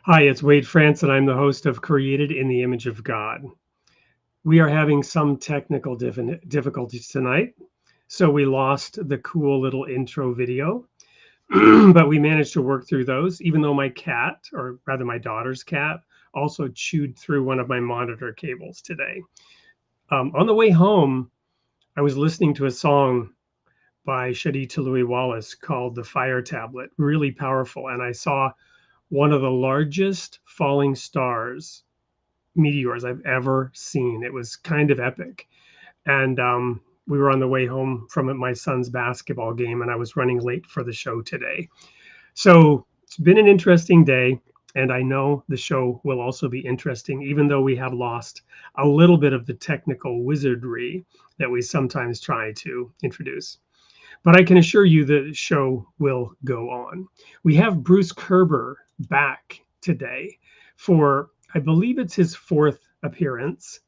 Hi, it's Wade France, and I'm the host of Created in the Image of God. We are having some technical difficulties tonight, so we lost the cool little intro video, but we managed to work through those, even though my cat, or rather my daughter's cat, also chewed through one of my monitor cables today. On the way home, I was listening to a song by Shadi Tului Wallace called The Fire Tablet, really powerful, and I saw one of the largest falling stars meteors I've ever seen. It was kind of epic. And we were on the way home from my son's basketball game, and I was running late for the show today. So it's been an interesting day. And I know the show will also be interesting, even though we have lost a little bit of the technical wizardry that we sometimes try to introduce. But I can assure you the show will go on. We have Bruce Koerber back today for, I believe it's his fourth appearance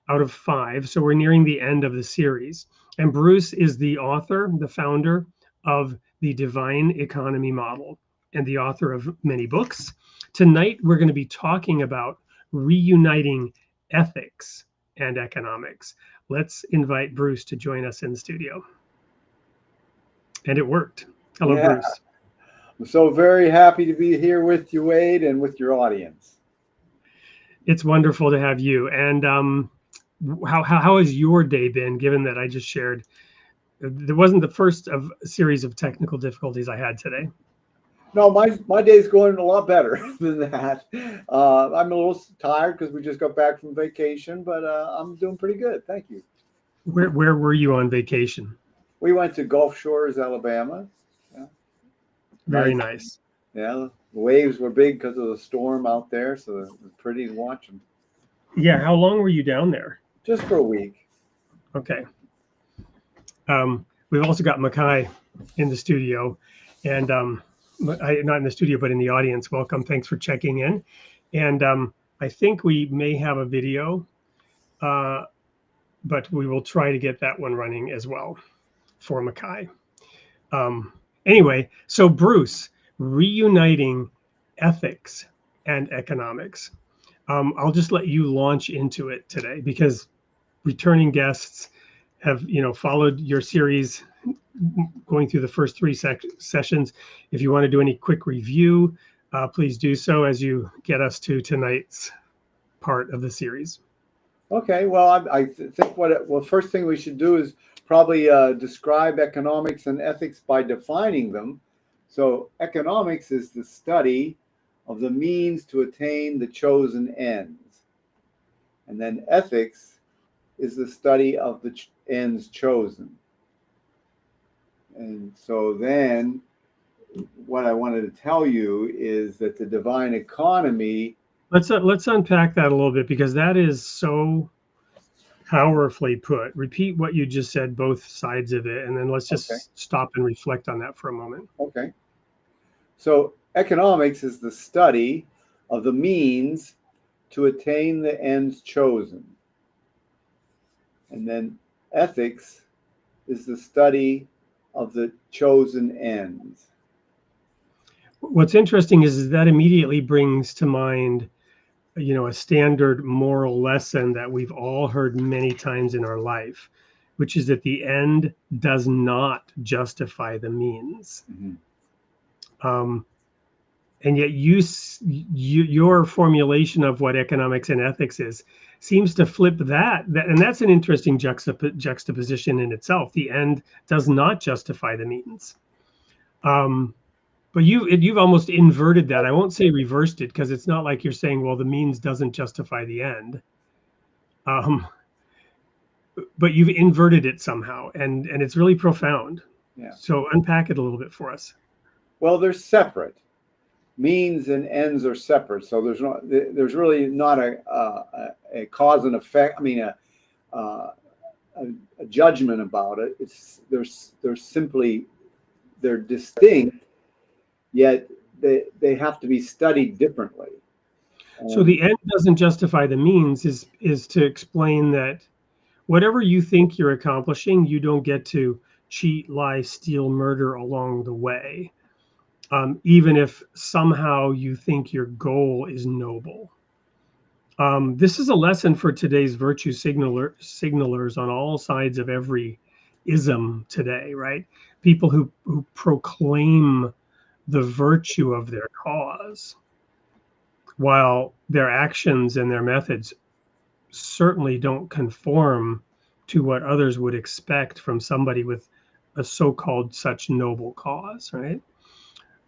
out of five. So we're nearing the end of the series. And Bruce is the author, the founder of the Divine Economy Model, and the author of many books. Tonight, we're going to be talking about reuniting ethics and economics. Let's invite Bruce to join us in the studio. And it worked. Hello, Yeah, Bruce. I'm so very happy to be here with you, Wade, and with your audience. It's wonderful to have you. And how has your day been, given that I just shared? There wasn't the first of a series of technical difficulties I had today. No, my day's going a lot better than that. I'm a little tired because we just got back from vacation, but I'm doing pretty good. Thank you. Where were you on vacation? We went to Gulf Shores, Alabama. Yeah, Very nice. nice. Yeah, the waves were big because of the storm out there, so it was pretty to watch them. Yeah. How long were you down there? Just for a week. Okay. We've also got Makai in the studio, and not in the studio, but in the audience. Welcome. Thanks for checking in. And I think we may have a video, but we will try to get that one running as well for Makai. Anyway, so Bruce, reuniting ethics and economics. I'll just let you launch into it today because returning guests have followed your series going through the first three sessions. If you want to do any quick review, please do so as you get us to tonight's part of the series. Okay, well, I think first thing we should do is probably describe economics and ethics by defining them. So economics is the study of the means to attain the chosen ends. And then ethics is the study of the ends chosen. And so then what I wanted to tell you is that the divine economy. Let's unpack that a little bit because that is so powerfully put. Repeat what you just said, both sides of it, and then let's just stop and reflect on that for a moment. Okay. So economics is the study of the means to attain the ends chosen. And then ethics is the study of the chosen ends. What's interesting is that immediately brings to mind a standard moral lesson that we've all heard many times in our life, which is that the end does not justify the means. Mm-hmm. And yet your formulation of what economics and ethics seems to flip that, and that's an interesting juxtaposition in itself. The end does not justify the means. But you've almost inverted that. I won't say reversed it because it's not like you're saying, well, the means doesn't justify the end. But you've inverted it somehow, and it's really profound. Yeah. So unpack it a little bit for us. Well, they're separate. Means and ends are separate. So there's really not a cause and effect. I mean, a judgment about it. They're distinct. Yet they have to be studied differently. So the end doesn't justify the means is to explain that whatever you think you're accomplishing, you don't get to cheat, lie, steal, murder along the way. even if somehow you think your goal is noble. This is a lesson for today's virtue signalers on all sides of every ism today, right? People who proclaim the virtue of their cause, while their actions and their methods certainly don't conform to what others would expect from somebody with a so-called such noble cause, right?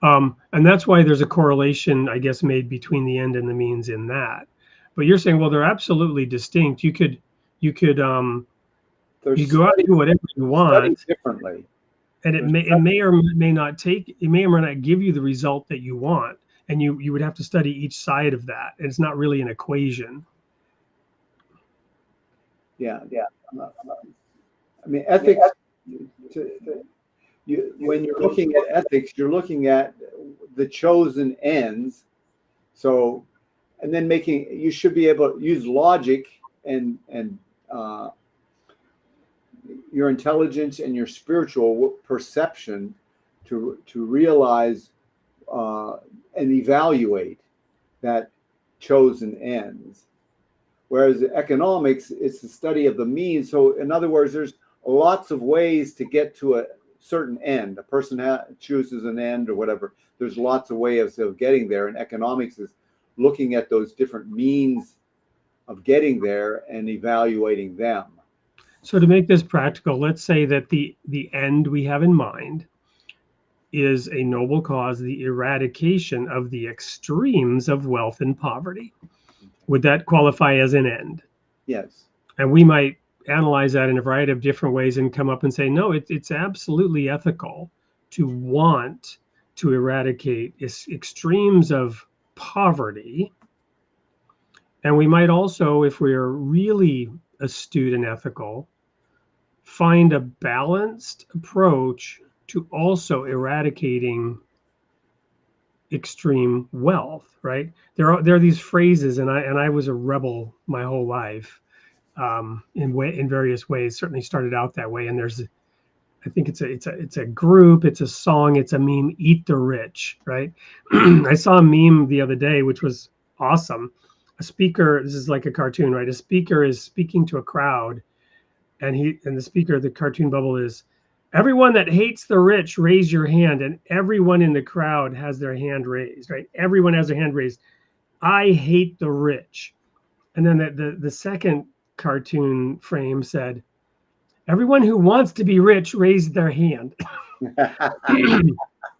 And that's why there's a correlation, I guess, made between the end and the means in that. But you're saying, well, they're absolutely distinct. You could you go out and do whatever you want differently, and it may or may not give you the result that you want, and you would have to study each side of that, and it's not really an equation. Yeah. I mean, ethics. When you're looking at ethics, you're looking at the chosen ends. So, and then you should be able to use logic and your intelligence and your spiritual perception to realize and evaluate that chosen ends. Whereas economics, it's the study of the means. So in other words, there's lots of ways to get to a certain end. A person chooses an end or whatever. There's lots of ways of getting there. And economics is looking at those different means of getting there and evaluating them. So to make this practical, let's say that the end we have in mind is a noble cause, the eradication of the extremes of wealth and poverty. Would that qualify as an end? Yes. And we might analyze that in a variety of different ways and come up and say, no, it's absolutely ethical to want to eradicate extremes of poverty. And we might also, if we are really astute and ethical, find a balanced approach to also eradicating extreme wealth, right? There are these phrases, and I was a rebel my whole life, in various ways. Certainly started out that way. And I think it's a group, it's a song, it's a meme. Eat the rich, right? I saw a meme the other day, which was awesome. A speaker, this is like a cartoon, right? A speaker is speaking to a crowd, and the cartoon bubble is, everyone that hates the rich, raise your hand. And everyone in the crowd has their hand raised, right? Everyone has their hand raised. I hate the rich. And then the second cartoon frame said, everyone who wants to be rich, raise their hand.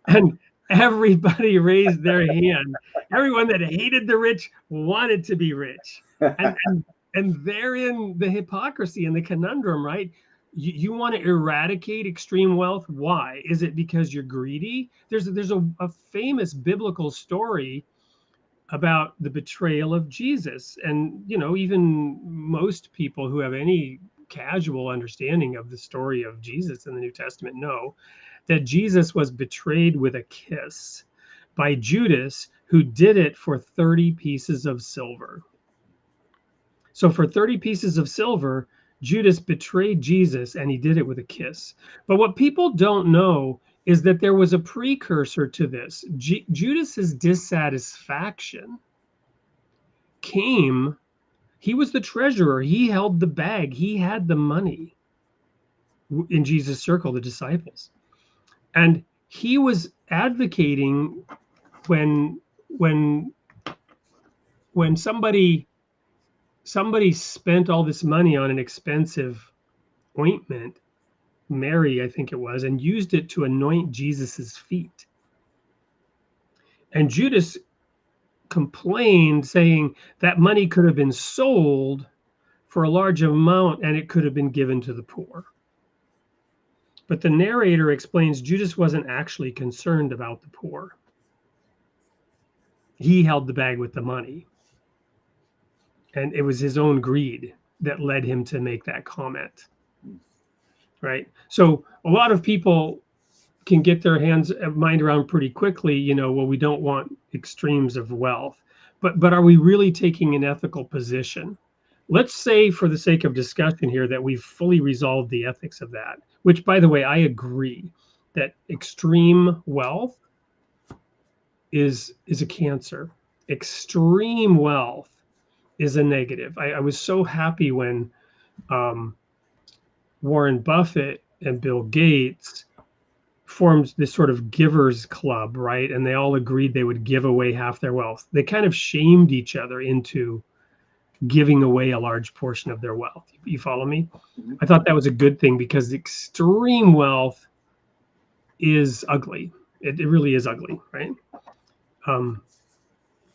And everybody raised their hand. Everyone that hated the rich wanted to be rich. And therein the hypocrisy and the conundrum, right? You want to eradicate extreme wealth. Why? Is it because you're greedy? There's a famous biblical story about the betrayal of Jesus. And, even most people who have any casual understanding of the story of Jesus in the New Testament know that Jesus was betrayed with a kiss by Judas, who did it for 30 pieces of silver. So for 30 pieces of silver, Judas betrayed Jesus, and he did it with a kiss. But what people don't know is that there was a precursor to this. Judas's dissatisfaction came, he was the treasurer, he held the bag, he had the money in Jesus' circle, the disciples. And he was advocating when somebody spent all this money on an expensive ointment, Mary, I think it was, and used it to anoint Jesus's feet. And Judas complained, saying that money could have been sold for a large amount and it could have been given to the poor. But the narrator explains Judas wasn't actually concerned about the poor. He held the bag with the money. And it was his own greed that led him to make that comment, right? So a lot of people can get their mind around pretty quickly, well, we don't want extremes of wealth. But are we really taking an ethical position? Let's say, for the sake of discussion here, that we've fully resolved the ethics of that, which, by the way, I agree that extreme wealth is a cancer. Extreme wealth is a negative. I was so happy when Warren Buffett and Bill Gates formed this sort of givers club, right? And they all agreed they would give away half their wealth. They kind of shamed each other into giving away a large portion of their wealth. You follow me? Mm-hmm. I thought that was a good thing because extreme wealth is ugly. It really is ugly, right?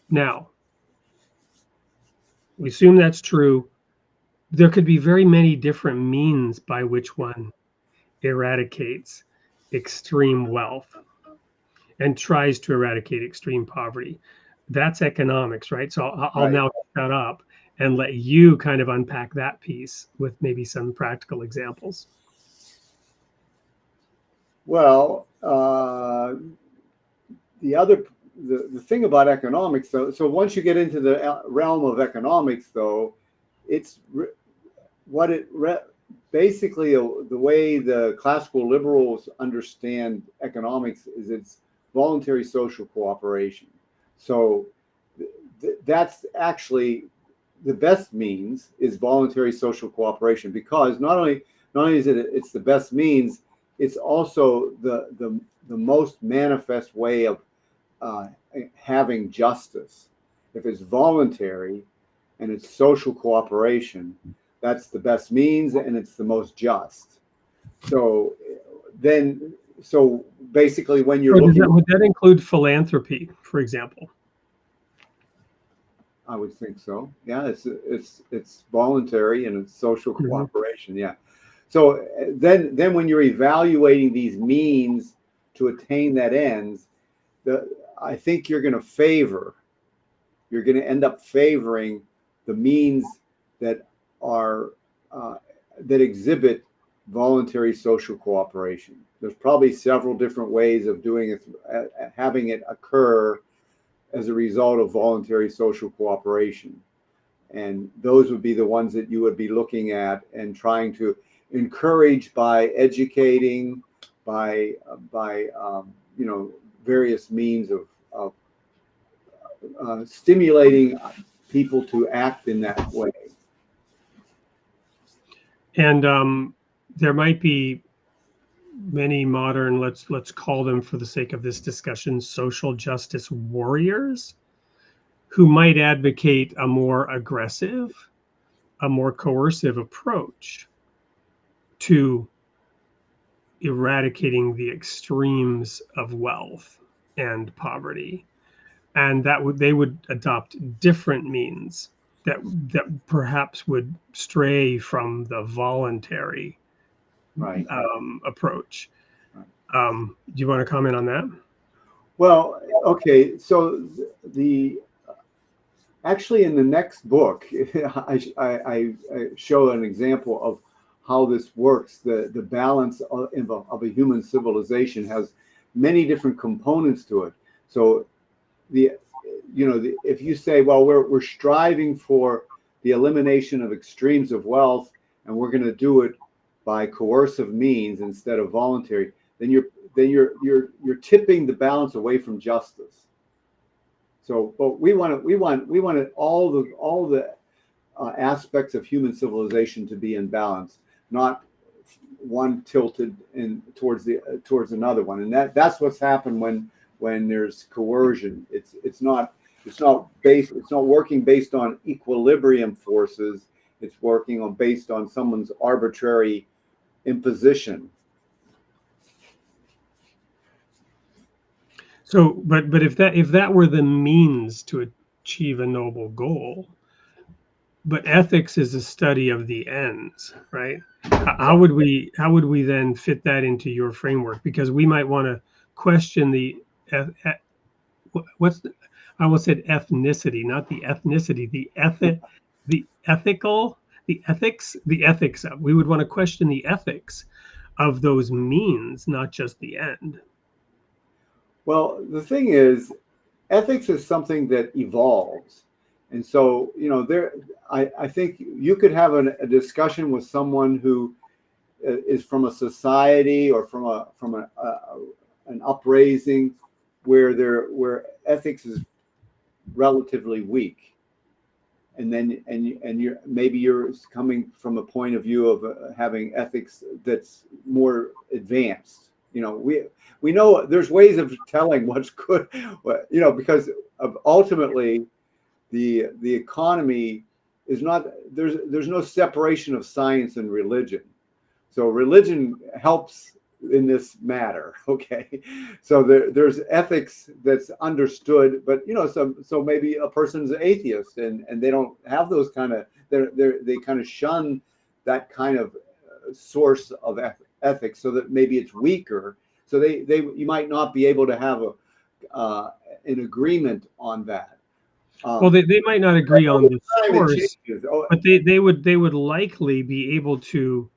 Now, we assume that's true. There could be very many different means by which one eradicates extreme wealth and tries to eradicate extreme poverty. That's economics, right? So I'll Right. now shut up and let you kind of unpack that piece with maybe some practical examples. Well, the thing about economics, though, so once you get into the realm of economics, though, it's basically the way the classical liberals understand economics is it's voluntary social cooperation. So that's actually the best means is voluntary social cooperation, because not only is it's the best means, it's also the most manifest way of having justice. If it's voluntary and it's social cooperation, that's the best means and it's the most just. So basically when you're looking, would that include philanthropy, for example? I would think so. Yeah, it's voluntary and it's social cooperation. Yeah. So then when you're evaluating these means to attain that ends, I think you're going to end up favoring the means that are that exhibit voluntary social cooperation. There's probably several different ways of doing it, having it occur as a result of voluntary social cooperation. And those would be the ones that you would be looking at and trying to encourage by educating, by various means of stimulating people to act in that way. And there might be many modern, let's call them for the sake of this discussion, social justice warriors who might advocate a more aggressive, a more coercive approach to eradicating the extremes of wealth and poverty, and they would adopt different means that perhaps would stray from the voluntary Right. approach. Do you want to comment on that? Well, okay. So actually in the next book, I show an example of how this works. The balance of a human civilization has many different components to it. So if you say, well, we're striving for the elimination of extremes of wealth, and we're going to do it by coercive means instead of voluntary, then you're tipping the balance away from justice. So, but we want all the aspects of human civilization to be in balance, not one tilted towards another one, and that's what's happened when there's coercion. It's not working based on equilibrium forces. It's working based on someone's arbitrary imposition. So, but if that were the means to achieve a noble goal, but ethics is a study of the ends, right? How would we then fit that into your framework? Because we might want to question the I almost said ethnicity, not the ethnicity, the ethics of. We would want to question the ethics of those means, not just the end. Well, the thing is, ethics is something that evolves. And so, I think you could have a discussion with someone who is from a society or from an upraising where ethics is relatively weak, and then you're maybe you're coming from a point of view of having ethics that's more advanced. We know there's ways of telling what's good, because ultimately the economy is not, there's no separation of science and religion. So religion helps in this matter, okay? So there's ethics that's understood, but so maybe a person's atheist and they don't have those kind of, they kind of shun that kind of source of ethics, so that maybe it's weaker. So you might not be able to have an agreement on that. Well, they might not agree on the source, but they would likely be able to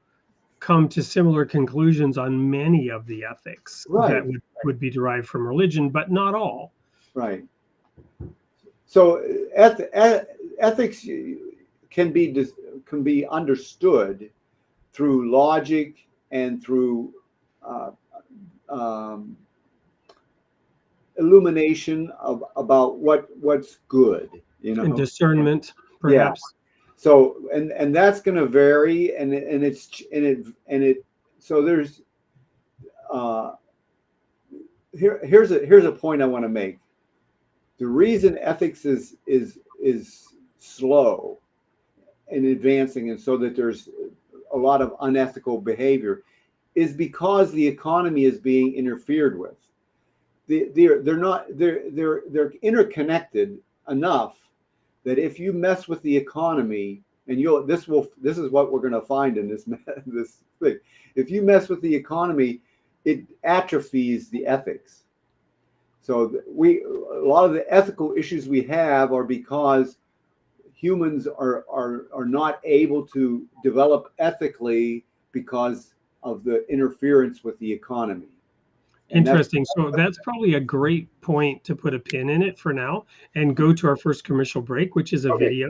come to similar conclusions on many of the ethics that would be derived from religion, but not all. Right. So ethics can be understood through logic and through illumination about what's good, and discernment, perhaps. Yeah. So and that's going to vary, and so there's here's a point I want to make. The reason ethics is slow in advancing, and so that there's a lot of unethical behavior, is because the economy is being interfered with. They're interconnected enough that if you mess with the economy, and this is what we're going to find in this thing. If you mess with the economy, it atrophies the ethics. So a lot of the ethical issues we have are because humans are not able to develop ethically because of the interference with the economy. Interesting. So that's probably a great point to put a pin in it for now and go to our first commercial break, which is a video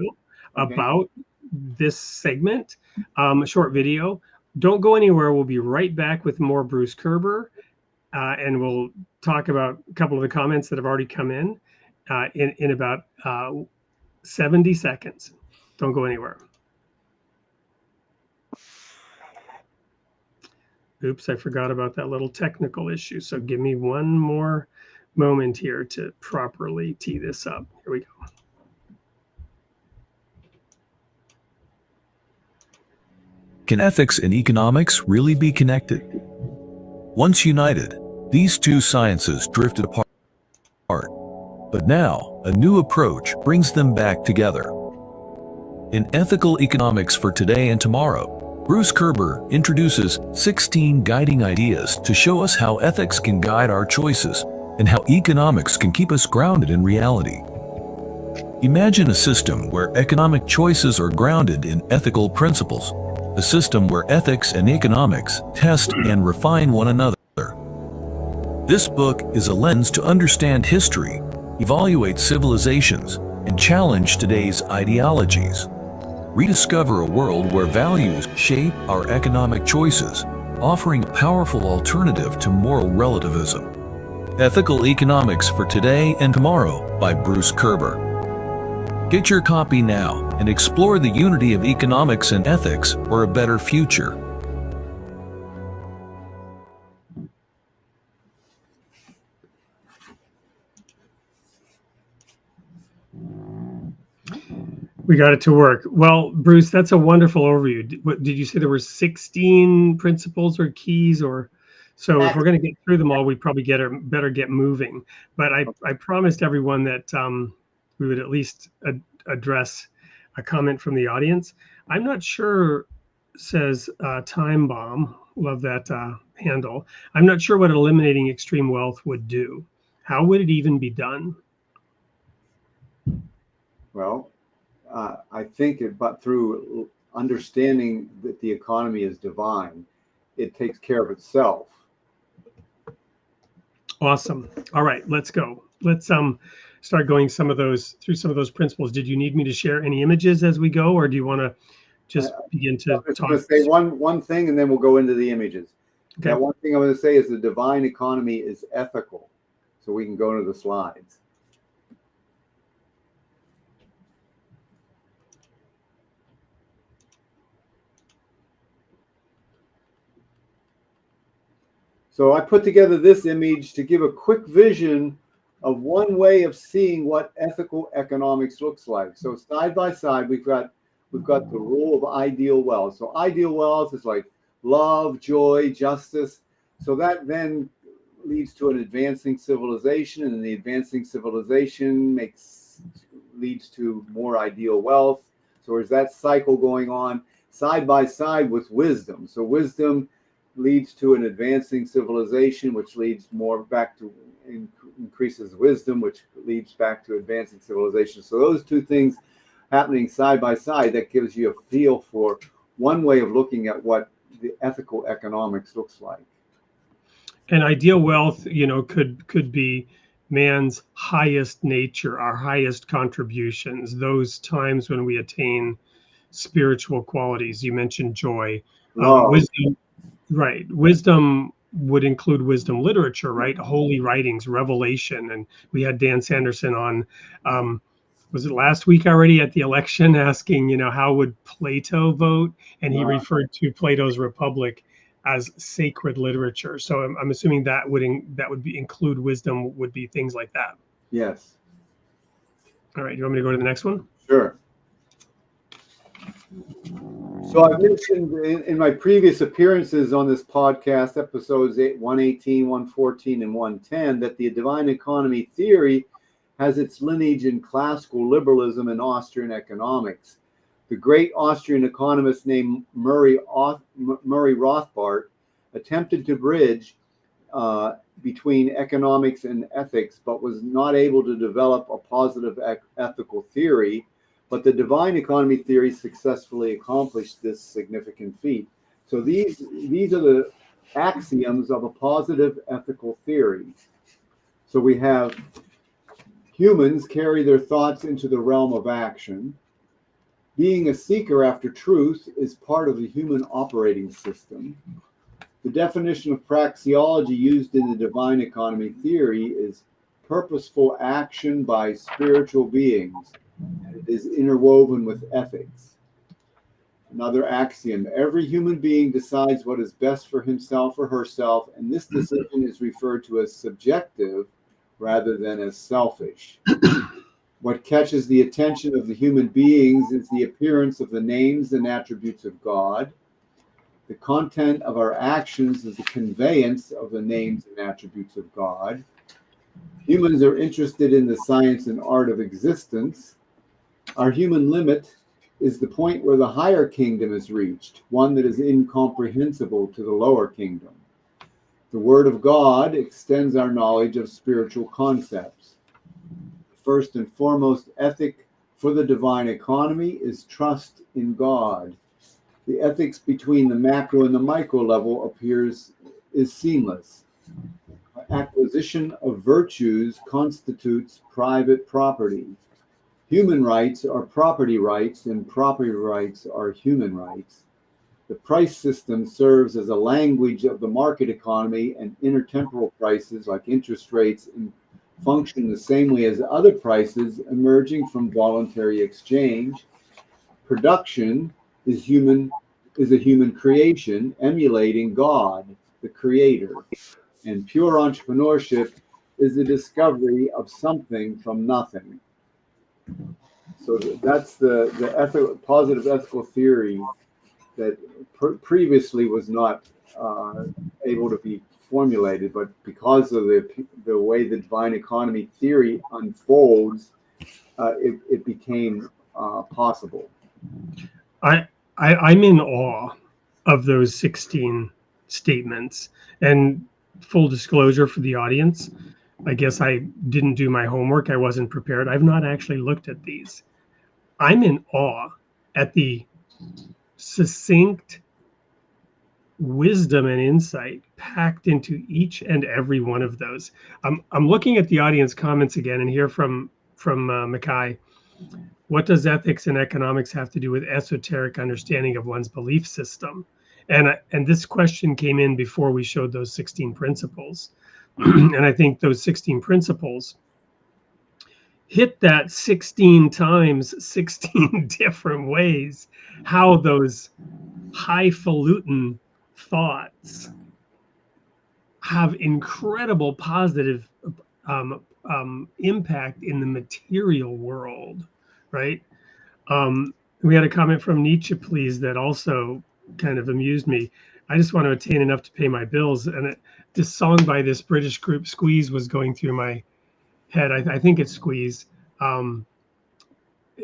about this segment, a short video. Don't go anywhere. We'll be right back with more Bruce Koerber, and we'll talk about a couple of the comments that have already come in about 70 seconds. Don't go anywhere. Oops, I forgot about that little technical issue. So give me one more moment here to properly tee this up. Here we go. Can ethics and economics really be connected? Once united, these two sciences drifted apart. But now, a new approach brings them back together. In Ethical Economics for Today and Tomorrow, Bruce Koerber introduces 16 guiding ideas to show us how ethics can guide our choices and how economics can keep us grounded in reality. Imagine a system where economic choices are grounded in ethical principles, a system where ethics and economics test and refine one another. This book is a lens to understand history, evaluate civilizations, and challenge today's ideologies. Rediscover a world where values shape our economic choices, offering a powerful alternative to moral relativism. Ethical Economics for Today and Tomorrow by Bruce Koerber. Get your copy now and explore the unity of economics and ethics for a better future. We got it to work. Well, Bruce, that's a wonderful overview. Did you say there were 16 principles or keys? Or so if we're going to get through them all, we probably better get moving. But I promised everyone that we would at least address a comment from the audience. I'm not sure, says Time Bomb, love that handle. I'm not sure what eliminating extreme wealth would do. How would it even be done? Well, I think but through understanding that the economy is divine, it takes care of itself. Awesome. All right, let's go. Let's start going through some of those principles. Did you need me to share any images as we go, or do you want to just begin to talk? I'm going to say one thing, and then we'll go into the images. Okay. Now, one thing I'm going to say is the divine economy is ethical. So we can go to the slides. So I put together this image to give a quick vision of one way of seeing what ethical economics looks like. So side by side, we've got the rule of ideal wealth. So ideal wealth is like love, joy, justice. So that then leads to an advancing civilization, and the advancing civilization leads to more ideal wealth. So there's that cycle going on side by side with wisdom. So wisdom leads to an advancing civilization, which leads more back to increases wisdom, which leads back to advancing civilization. So those two things happening side by side, that gives you a feel for one way of looking at what the ethical economics looks like. And ideal wealth, could be man's highest nature, our highest contributions, those times when we attain spiritual qualities. You mentioned joy, wisdom. Right. Wisdom would include wisdom literature, right? Holy writings, revelation. And we had Dan Sanderson on, was it last week already at the election, asking, how would Plato vote? And he referred to Plato's Republic as sacred literature. So I'm assuming that would include wisdom, would be things like that. Yes. All right. You want me to go to the next one? Sure. So I mentioned in my previous appearances on this podcast, episodes 118, 114, and 110, that the divine economy theory has its lineage in classical liberalism and Austrian economics. The great Austrian economist named Murray Rothbard attempted to bridge between economics and ethics, but was not able to develop a positive ethical theory. But the divine economy theory successfully accomplished this significant feat. So these are the axioms of a positive ethical theory. So we have humans carry their thoughts into the realm of action. Being a seeker after truth is part of the human operating system. The definition of praxeology used in the divine economy theory is purposeful action by spiritual beings. It is interwoven with ethics. Another axiom: every human being decides what is best for himself or herself, and this decision is referred to as subjective rather than as selfish. What catches the attention of the human beings is the appearance of the names and attributes of God. The content of our actions is the conveyance of the names and attributes of God. Humans are interested in the science and art of existence. Our human limit is the point where the higher kingdom is reached, one that is incomprehensible to the lower kingdom. The Word of God extends our knowledge of spiritual concepts. First and foremost ethic for the divine economy is trust in God. The ethics between the macro and the micro level is seamless. Acquisition of virtues constitutes private property. Human rights are property rights, and property rights are human rights. The price system serves as a language of the market economy, and intertemporal prices, like interest rates, function the same way as other prices emerging from voluntary exchange. Production is a human creation emulating God, the creator. And pure entrepreneurship is the discovery of something from nothing. So that's the positive ethical theory that previously was not able to be formulated, but because of the way the divine economy theory unfolds, it became possible. I'm in awe of those 16 statements. And full disclosure for the audience, I guess I didn't do my homework. I wasn't prepared. I've not actually looked at these. I'm in awe at the succinct wisdom and insight packed into each and every one of those. I'm looking at the audience comments again and hear from Mackay. What does ethics and economics have to do with esoteric understanding of one's belief system? And this question came in before we showed those 16 principles. And I think those 16 principles hit that 16 times, 16 different ways, how those highfalutin thoughts have incredible positive impact in the material world, right? We had a comment from Nietzsche, please, that also kind of amused me. I just want to attain enough to pay my bills. And this song by this British group, Squeeze, was going through my head. I think it's Squeeze. The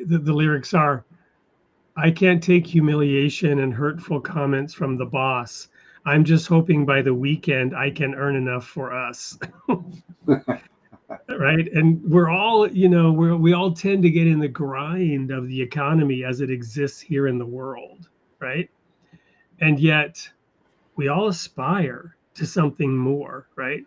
lyrics are, I can't take humiliation and hurtful comments from the boss. I'm just hoping by the weekend I can earn enough for us. Right. And we're all, we all tend to get in the grind of the economy as it exists here in the world. Right. And yet we all aspire to something more. Right.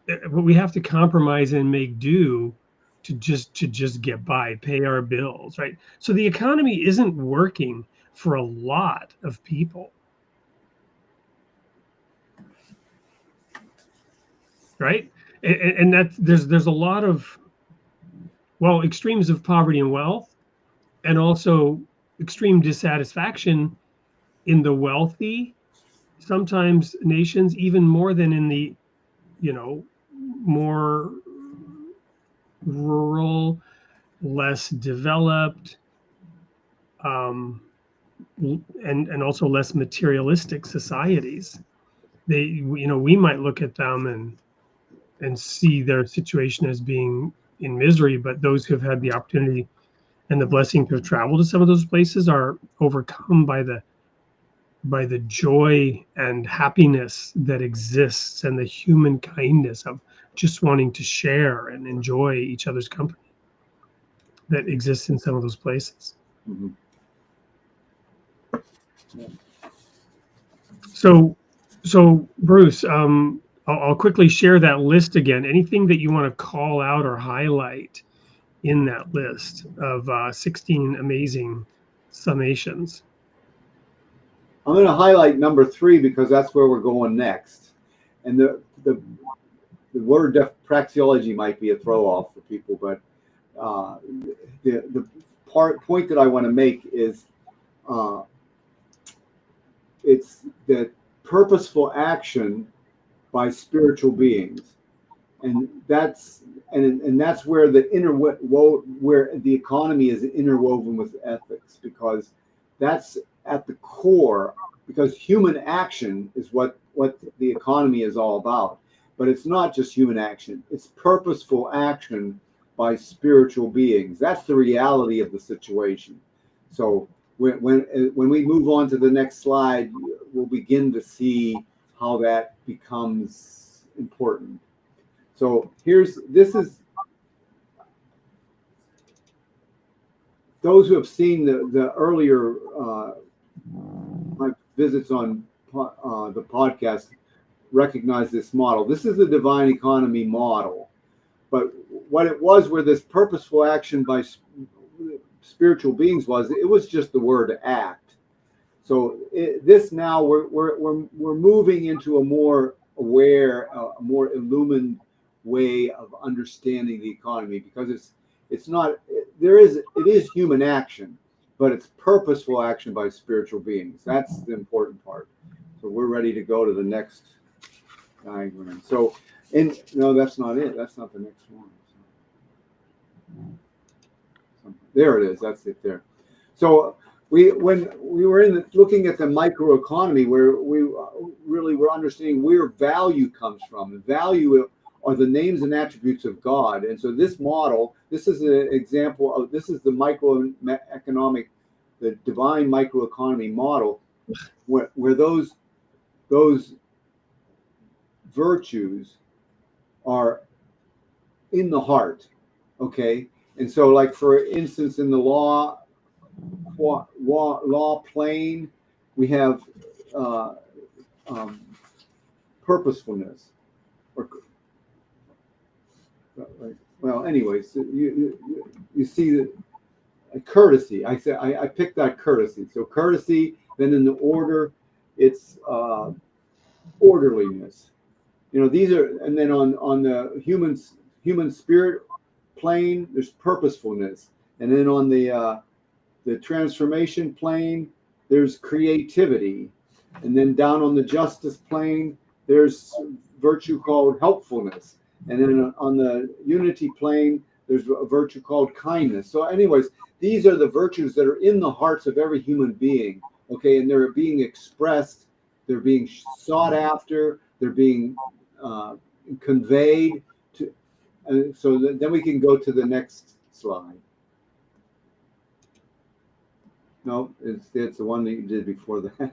But we have to compromise and make do to just get by, pay our bills. Right. So the economy isn't working for a lot of people. Right. And that there's a lot of, well, extremes of poverty and wealth, and also extreme dissatisfaction in the wealthy, sometimes nations, even more than in the, more rural, less developed, and also less materialistic societies. We might look at them and see their situation as being in misery, but those who have had the opportunity and the blessing to have traveled to some of those places are overcome by the joy and happiness that exists, and the human kindness of just wanting to share and enjoy each other's company that exists in some of those places. Mm-hmm. Yeah. So Bruce, I'll quickly share that list again. Anything that you want to call out or highlight in that list of 16 amazing summations? I'm going to highlight number 3 because that's where we're going next. And the word praxeology might be a throw off for people, but the point that I want to make is it's the purposeful action by spiritual beings, and that's where where the economy is interwoven with ethics, because that's at the core, because human action is what the economy is all about. But it's not just human action, it's purposeful action by spiritual beings. That's the reality of the situation. So when we move on to the next slide, we'll begin to see how that becomes important. So this is those who have seen the earlier my visits on the podcast recognize this model. This is the divine economy model, but what it was, where this purposeful action by spiritual beings it was just the word act. So this now we're moving into a more aware, a more illumined way of understanding the economy, because it's not, it is human action, but it's purposeful action by spiritual beings. That's the important part. So we're ready to go to the next diagram. So, no, that's not it. That's not the next one. There it is. That's it there. So when we were looking at the microeconomy, where we really were understanding where value comes from. And value are the names and attributes of God. And so this model, this is an example of, this is the microeconomic, the divine microeconomy model, where those virtues are in the heart. Okay. And so, like, for instance, in the law plane, we have purposefulness, or well, anyways, you see that courtesy. I picked that courtesy. So courtesy. Then in the order, it's orderliness. these are, and then on the human spirit plane, there's purposefulness, and then on the transformation plane, there's creativity, and then down on the justice plane, there's virtue called helpfulness, and then on the unity plane, there's a virtue called kindness. So, anyways, these are the virtues that are in the hearts of every human being. Okay, and they're being expressed, they're being sought after, they're being conveyed to. So then we can go to the next slide. No, it's the one that you did before that.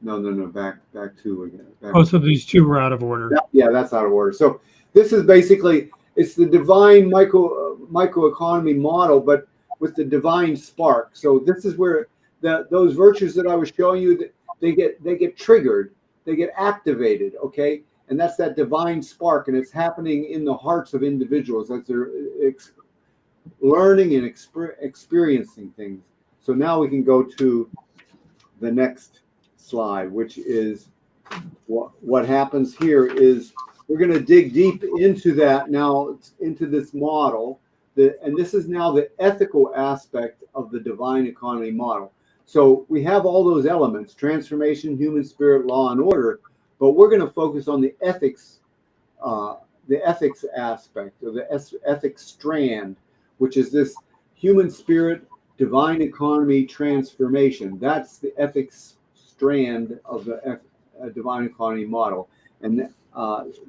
No, back two again. So these two were out of order. Yeah, that's out of order. So this is basically, it's the divine microeconomy model, but with the divine spark. So this is where those virtues that I was showing you, they get triggered, they get activated. Okay, and that's that divine spark, and it's happening in the hearts of individuals as they're learning and experiencing things. So now we can go to the next slide, which is what happens here is we're going to dig deep into that now, into this model, and this is now the ethical aspect of the divine economy model. So we have all those elements: transformation, human spirit, law, and order, but we're going to focus on the ethics aspect, or the ethics strand, which is this human spirit, divine economy transformation. That's the ethics strand of the divine economy model. And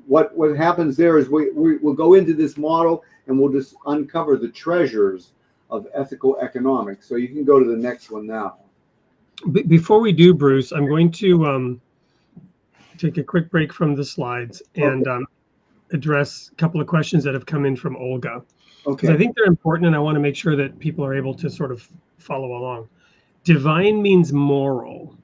what happens there is we'll go into this model and we'll just uncover the treasures of ethical economics. So you can go to the next one now. Before we do, Bruce, I'm going to take a quick break from the slides and address a couple of questions that have come in from Olga. Because I think they're important, and I want to make sure that people are able to sort of follow along. Divine means moral.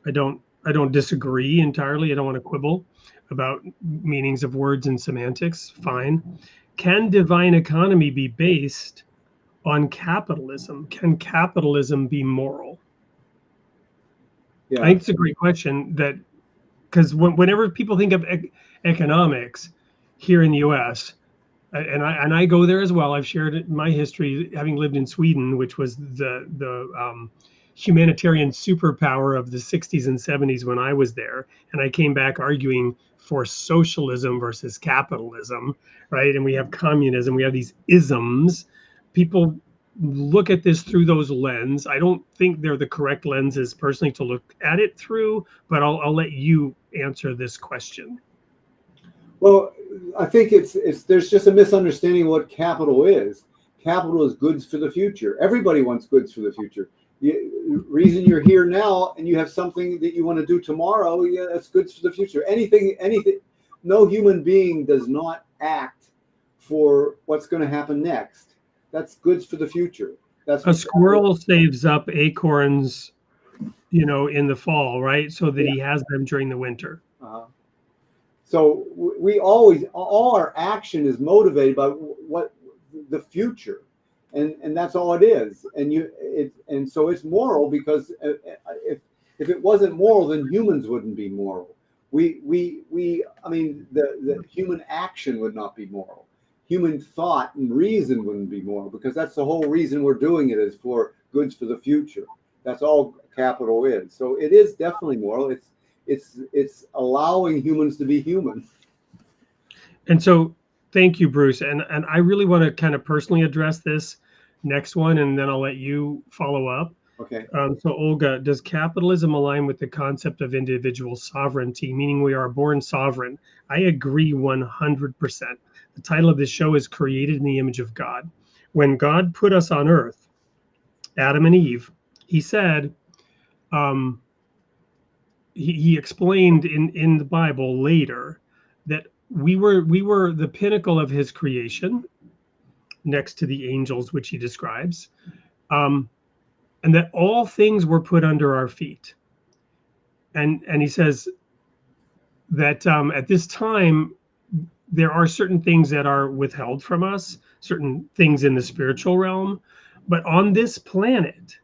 I don't disagree entirely. I don't want to quibble about meanings of words and semantics. Fine. Can divine economy be based on capitalism? Can capitalism be moral? Yeah. I think it's a great question, that because whenever people think of economics here in the U.S., and I go there as well. I've shared my history, having lived in Sweden, which was the humanitarian superpower of the 60s and 70s when I was there, and I came back arguing for socialism versus capitalism, right? And we have communism, we have these isms. People look at this through those lenses. I don't think they're the correct lenses personally to look at it through, but I'll let you answer this question. Well, I think there's just a misunderstanding of what capital is. Capital is goods for the future. Everybody wants goods for the future. Reason you're here now and you have something that you want to do tomorrow, yeah, that's goods for the future. Anything. No human being does not act for what's going to happen next. That's goods for the future. That's a squirrel saves up acorns, in the fall, right? So that he has them during the winter. So we all our action is motivated by what the future, and that's all it is. And so it's moral, because if it wasn't moral, then humans wouldn't be moral. The human action would not be moral. Human thought and reason wouldn't be moral, because that's the whole reason we're doing it, is for goods for the future. That's all capital is. So it is definitely moral. It's allowing humans to be human. And so thank you, Bruce. And I really want to kind of personally address this next one, and then I'll let you follow up. Okay. So Olga, does capitalism align with the concept of individual sovereignty, meaning we are born sovereign? I agree 100%. The title of this show is Created in the Image of God. When God put us on earth, Adam and Eve, he said, he explained in the Bible later that we were the pinnacle of his creation, next to the angels, which he describes, and that all things were put under our feet. And he says that at this time, there are certain things that are withheld from us, certain things in the spiritual realm, but on this planet,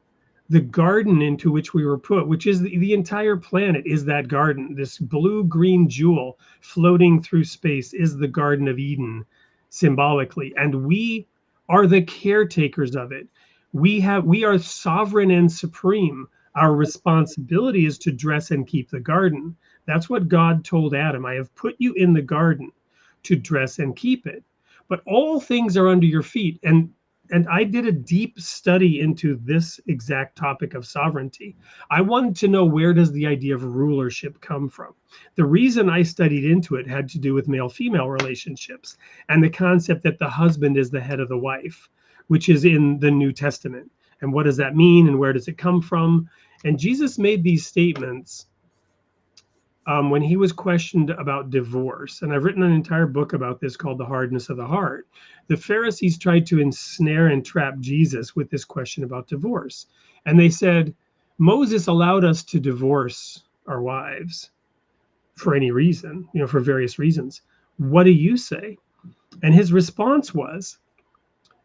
the garden into which we were put, which is the entire planet is that garden. This blue-green jewel floating through space is the Garden of Eden symbolically. And we are the caretakers of it. We are sovereign and supreme. Our responsibility is to dress and keep the garden. That's what God told Adam. I have put you in the garden to dress and keep it. But all things are under your feet. And I did a deep study into this exact topic of sovereignty. I wanted to know, where does the idea of rulership come from? The reason I studied into it had to do with male-female relationships and the concept that the husband is the head of the wife, which is in the New Testament. And what does that mean, and where does it come from? And Jesus made these statements when he was questioned about divorce. And I've written an entire book about this called The Hardness of the Heart. The Pharisees tried to ensnare and trap Jesus with this question about divorce. And they said, Moses allowed us to divorce our wives for any reason, for various reasons. What do you say? And his response was,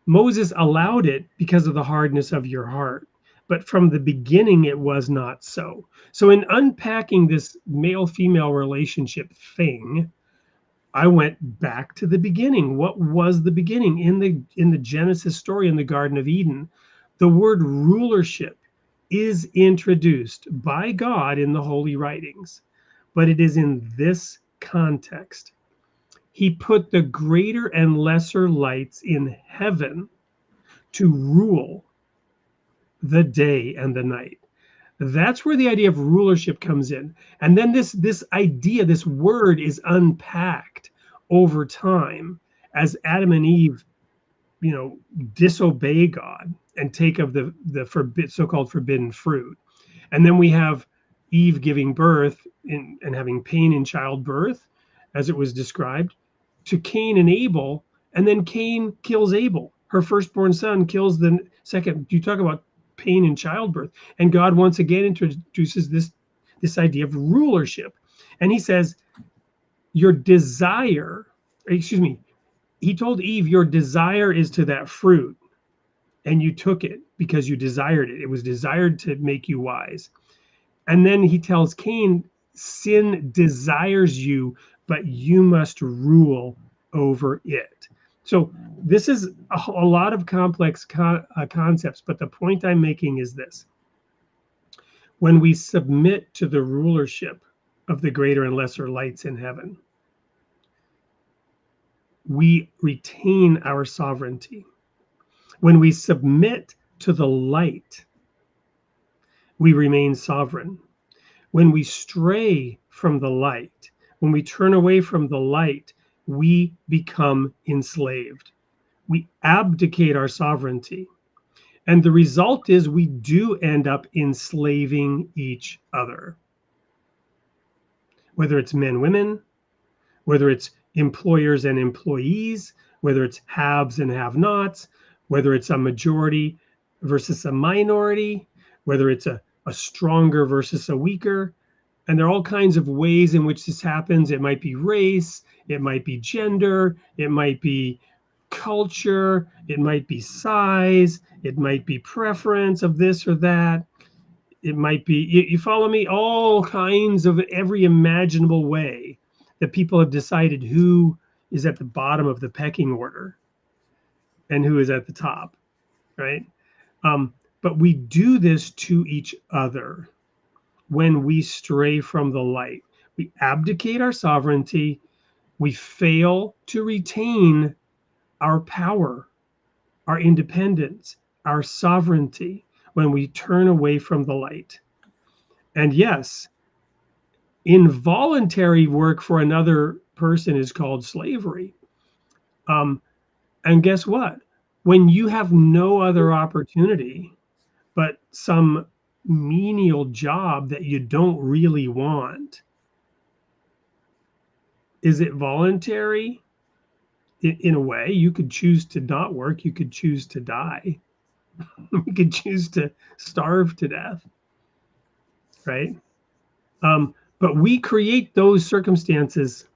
Moses allowed it because of the hardness of your heart. But from the beginning, it was not so. So in unpacking this male-female relationship thing, I went back to the beginning. What was the beginning? In the Genesis story in the Garden of Eden, the word rulership is introduced by God in the Holy Writings, but it is in this context. He put the greater and lesser lights in heaven to rule the day and the night. That's where the idea of rulership comes in. And then this idea, this word is unpacked over time as Adam and Eve, disobey God and take of the so-called forbidden fruit. And then we have Eve giving birth and having pain in childbirth, as it was described, to Cain and Abel. And then Cain kills Abel. Her firstborn son kills the second. You talk about pain in childbirth. And God once again introduces this idea of rulership. And he says, he told Eve, your desire is to that fruit, and you took it because you desired it. It was desired to make you wise. And then he tells Cain, sin desires you, but you must rule over it. So this is a lot of complex concepts, but the point I'm making is this. When we submit to the rulership of the greater and lesser lights in heaven, we retain our sovereignty. When we submit to the light, we remain sovereign. When we stray from the light, when we turn away from the light, we become enslaved. We abdicate our sovereignty. And the result is we do end up enslaving each other. Whether it's men, women, whether it's employers and employees, whether it's haves and have-nots, whether it's a majority versus a minority, whether it's a stronger versus a weaker. And there are all kinds of ways in which this happens. It might be race, it might be gender, it might be culture, it might be size, it might be preference of this or that. It might be, you follow me, all kinds of every imaginable way that people have decided who is at the bottom of the pecking order and who is at the top, right? But we do this to each other when we stray from the light. We abdicate our sovereignty. We fail to retain our power, our independence, our sovereignty when we turn away from the light. And yes, involuntary work for another person is called slavery. And guess what? When you have no other opportunity but some menial job that you don't really want, is it voluntary? In a way, you could choose to not work. You could choose to die. You could choose to starve to death, right? But we create those circumstances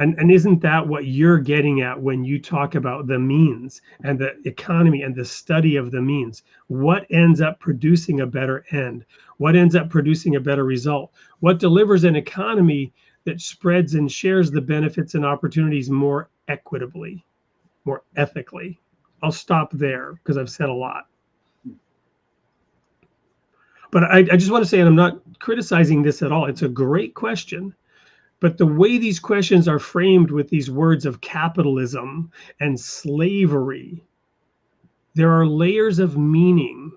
And isn't that what you're getting at when you talk about the means and the economy and the study of the means? What ends up producing a better end? What ends up producing a better result? What delivers an economy that spreads and shares the benefits and opportunities more equitably, more ethically? I'll stop there because I've said a lot. But I just want to say, and I'm not criticizing this at all, it's a great question. But the way these questions are framed with these words of capitalism and slavery, there are layers of meaning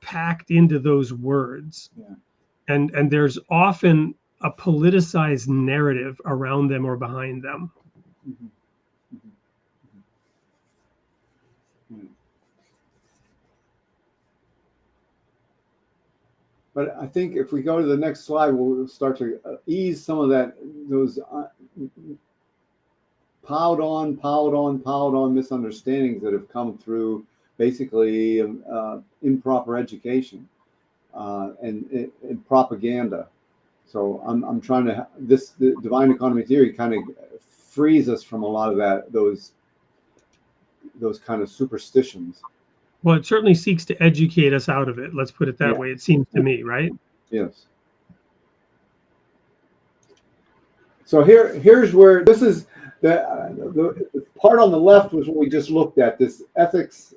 packed into those words. Yeah. And there's often a politicized narrative around them or behind them. Mm-hmm. Mm-hmm. Mm-hmm. But I think if we go to the next slide, we'll start to ease some of those piled on misunderstandings that have come through basically improper education and propaganda. So I'm trying to the divine economy theory kind of frees us from a lot of those kind of superstitions. Well, it certainly seeks to educate us out of it. Let's put it that way. It seems to me, right? Yes. So here's where this is the part on the left was what we just looked at, this ethics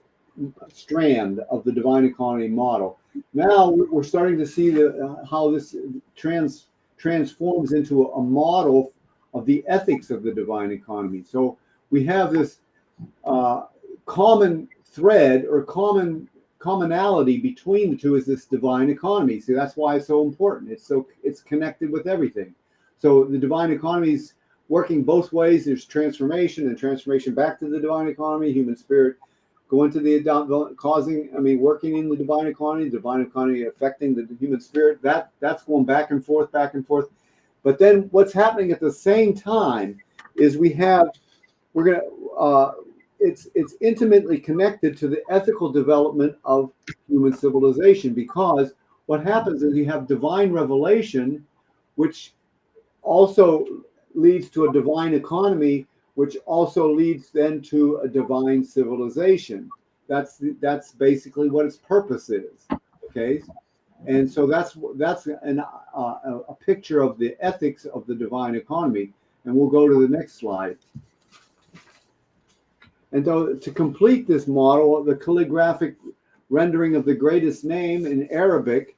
strand of the divine economy model. Now we're starting to see how this transforms into a model of the ethics of the divine economy. So we have this common thread or commonality between the two is this divine economy. See, that's why it's so important. It's connected with everything. So the divine economy is working both ways. There's transformation and transformation back to the divine economy, human spirit going to the working in the divine economy affecting the human spirit. That's going back and forth. But then what's happening at the same time is it's intimately connected to the ethical development of human civilization, because what happens is you have divine revelation, which also leads to a divine economy, which also leads then to a divine civilization. That's basically what its purpose is. Okay, and so that's a picture of the ethics of the divine economy. And we'll go to the next slide. And to complete this model, the calligraphic rendering of the greatest name in Arabic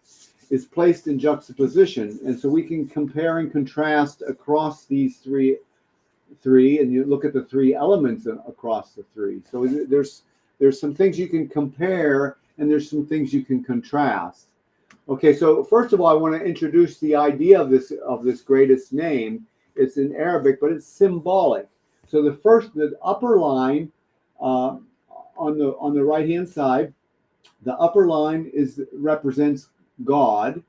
is placed in juxtaposition. And so we can compare and contrast across these three, and you look at the three elements across the three. So there's some things you can compare, and there's some things you can contrast. Okay, so first of all, I want to introduce the idea of this greatest name. It's in Arabic, but it's symbolic. So the upper line on the right hand side, the upper line represents God,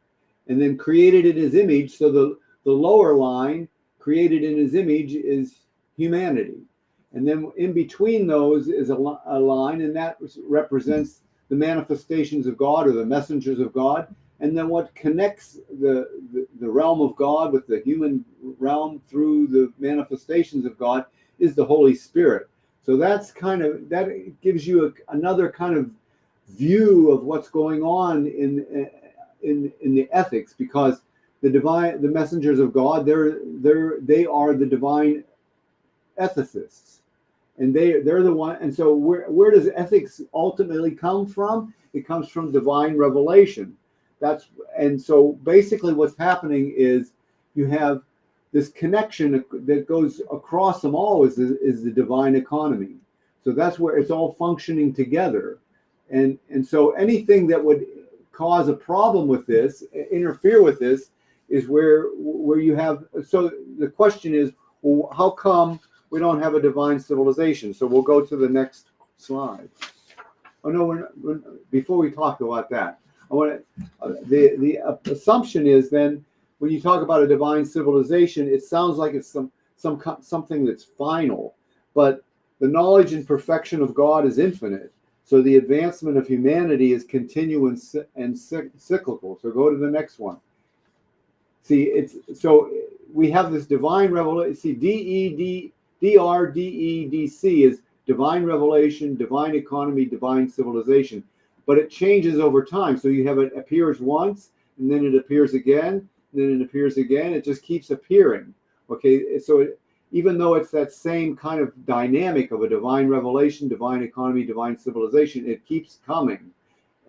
and then created in his image. So the lower line, created in his image, is humanity. And then in between those is a line, and that represents the manifestations of God, or the messengers of God. And then what connects the realm of God with the human realm through the manifestations of God is the Holy Spirit. So that gives you another kind of view of what's going on in the ethics, because the messengers of God, they are the divine ethicists, and they're the one. And so where does ethics ultimately come from? It comes from divine revelation. And so basically what's happening is you have this connection that goes across them all is the divine economy. So that's where it's all functioning together. And so anything that would cause a problem with this, interfere with this, is where you have. So the question is, well, how come we don't have a divine civilization? So we'll go to the next slide. Oh no, before we talk about that, I want the assumption is then, when you talk about a divine civilization, it sounds like it's something that's final, but the knowledge and perfection of God is infinite. So the advancement of humanity is continuous and cyclical. So go to the next one. See, we have this divine revelation. See, DRDEDC is divine revelation, divine economy, divine civilization, but it changes over time. So you have it appears once, and then it appears again, and then it appears again. It just keeps appearing. Okay, so even though it's that same kind of dynamic of a divine revelation, divine economy, divine civilization, it keeps coming.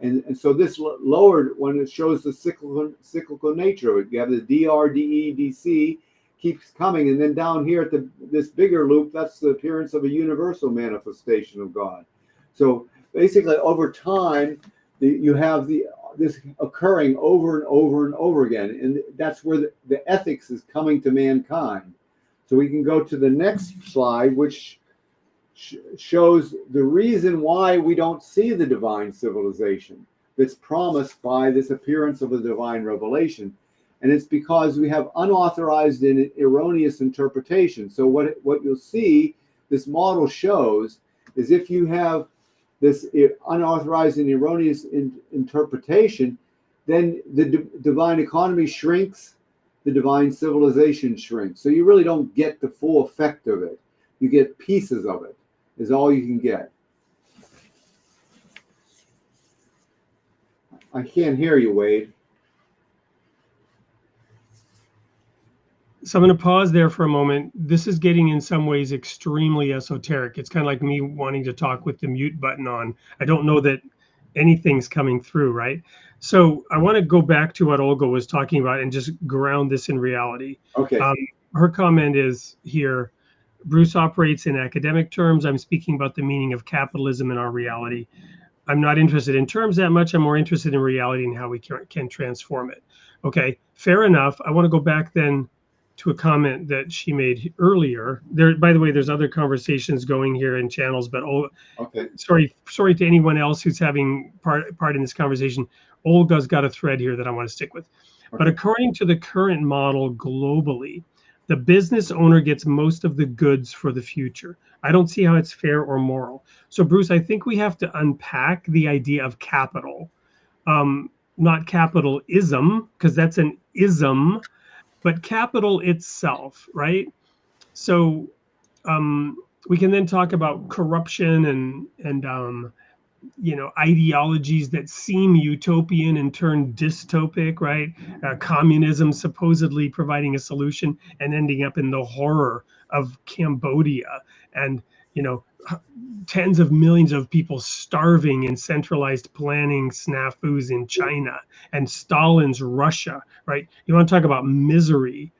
And so this lower one, it shows the cyclical nature of it. You have the DRDEDC keeps coming, and then down here at this bigger loop, that's the appearance of a universal manifestation of God. So basically, over time, you have this occurring over and over and over again, and that's where the ethics is coming to mankind. So we can go to the next slide, which shows the reason why we don't see the divine civilization that's promised by this appearance of a divine revelation. And it's because we have unauthorized and erroneous interpretation. So what you'll see, this model shows, is if you have this unauthorized and erroneous interpretation, then the divine economy shrinks, the divine civilization shrinks. So you really don't get the full effect of it. You get pieces of it, is all you can get. I can't hear you, Wade. So I'm going to pause there for a moment. This is getting in some ways extremely esoteric. It's kind of like me wanting to talk with the mute button on. I don't know that anything's coming through, right? So I want to go back to what Olga was talking about and just ground this in reality. Okay. Her comment is here, Bruce operates in academic terms. I'm speaking about the meaning of capitalism in our reality. I'm not interested in terms that much. I'm more interested in reality and how we can transform it. Okay, fair enough. I want to go back then to a comment that she made earlier. There, by the way, there's other conversations going here in channels, but okay. Sorry to anyone else who's having part in this conversation. Olga's got a thread here that I want to stick with. Okay. But according to the current model globally, the business owner gets most of the goods for the future. I don't see how it's fair or moral. So Bruce, I think we have to unpack the idea of capital, not capitalism, because that's an ism, but capital itself, right? So we can then talk about corruption and ideologies that seem utopian and turn dystopic, right? Communism supposedly providing a solution and ending up in the horror of Cambodia and, tens of millions of people starving in centralized planning snafus in China and Stalin's Russia, right? You want to talk about misery.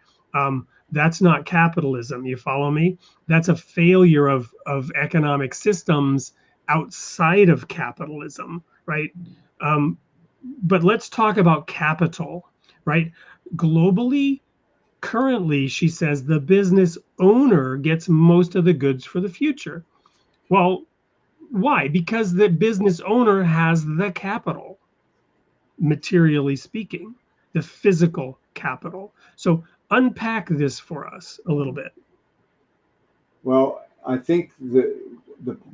That's not capitalism. You follow me? That's a failure of economic systems outside of capitalism, right? But let's talk about capital, right? Globally, currently, she says the business owner gets most of the goods for the future. Well, why? Because the business owner has the capital, materially speaking, the physical capital. So unpack this for us a little bit. Well, I think the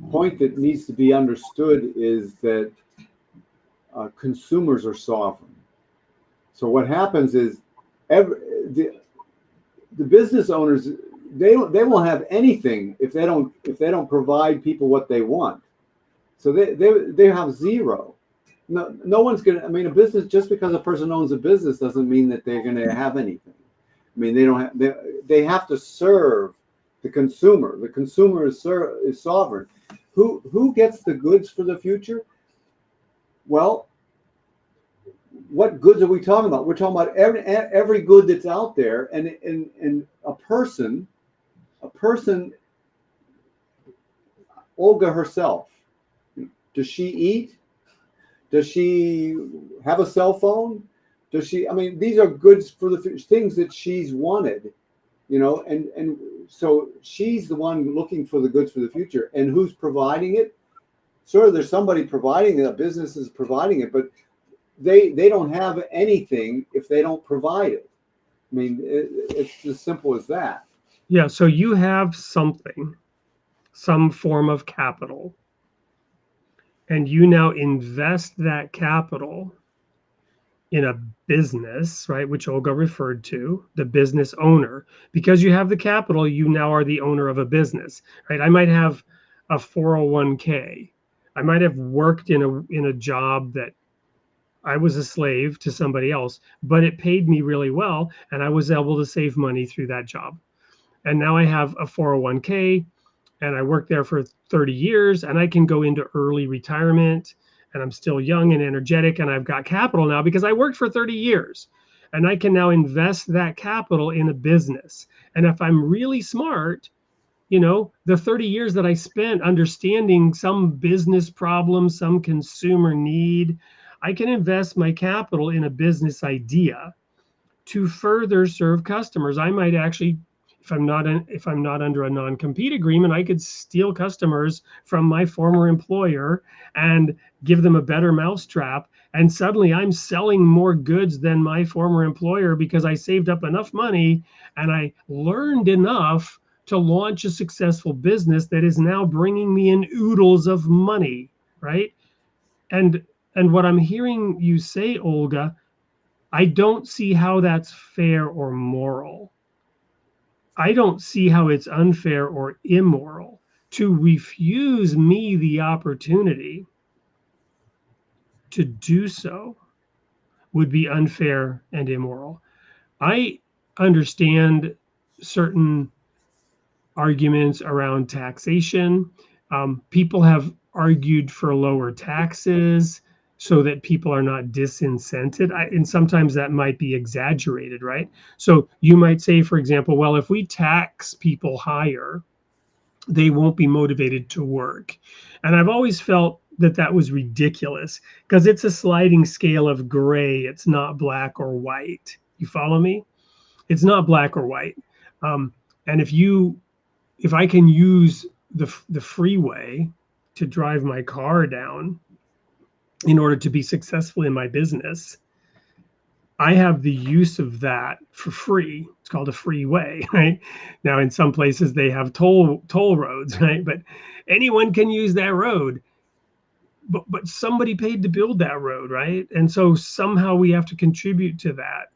point that needs to be understood is that consumers are sovereign. So what happens is the business owners, they won't have anything if they don't provide people what they want. So they have zero. No one's gonna. I mean, a business, just because a person owns a business doesn't mean that they're gonna have anything. I mean, they have to serve the consumer. The consumer is sovereign. Who gets the goods for the future? Well, what goods are we talking about? We're talking about every good that's out there, and a person, Olga herself, does she eat? Does she have a cell phone? Does she? I mean, these are goods for the things that she's wanted, and so she's the one looking for the goods for the future. And who's providing it? Sure, there's somebody providing it. A business is providing it, but they don't have anything if they don't provide it. I mean, it's as simple as that. Yeah. So you have something, some form of capital, and you now invest that capital in a business, right, which Olga referred to, the business owner. Because you have the capital, you now are the owner of a business, right? I might have a 401k. I might have worked in a job that I was a slave to somebody else, but it paid me really well, and I was able to save money through that job. And now I have a 401k, and I worked there for 30 years, and I can go into early retirement, and I'm still young and energetic, and I've got capital now because I worked for 30 years. And I can now invest that capital in a business. And if I'm really smart, the 30 years that I spent understanding some business problem, some consumer need, I can invest my capital in a business idea to further serve customers. I might actually, if I'm not under a non-compete agreement, I could steal customers from my former employer and give them a better mousetrap. And suddenly I'm selling more goods than my former employer because I saved up enough money and I learned enough to launch a successful business that is now bringing me in oodles of money, right? And what I'm hearing you say, Olga, I don't see how that's fair or moral. I don't see how it's unfair or immoral to refuse me the opportunity to do so would be unfair and immoral. I understand certain arguments around taxation. People have argued for lower taxes so that people are not disincented. And sometimes that might be exaggerated, right? So you might say, for example, well, if we tax people higher, they won't be motivated to work. And I've always felt that that was ridiculous because it's a sliding scale of gray. It's not black or white. You follow me? It's not black or white. And if I can use the freeway to drive my car down in order to be successful in my business, I have the use of that for free. It's called a freeway, right? Now, in some places they have toll roads, right? But anyone can use that road. But somebody paid to build that road, right? And so somehow we have to contribute to that.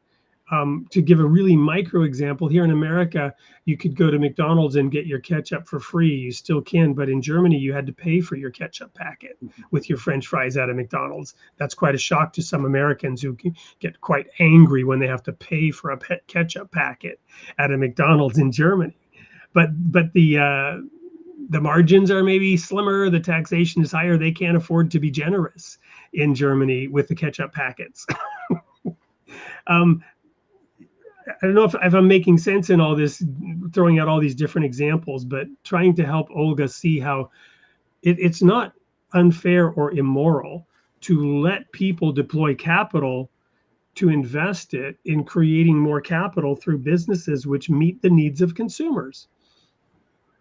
To give a really micro example, here in America, you could go to McDonald's and get your ketchup for free. You still can, but in Germany, you had to pay for your ketchup packet with your French fries at a McDonald's. That's quite a shock to some Americans who get quite angry when they have to pay for a ketchup packet at a McDonald's in Germany. But the margins are maybe slimmer. The taxation is higher. They can't afford to be generous in Germany with the ketchup packets. I don't know if I'm making sense in all this, throwing out all these different examples, but trying to help Olga see how it's not unfair or immoral to let people deploy capital to invest it in creating more capital through businesses which meet the needs of consumers.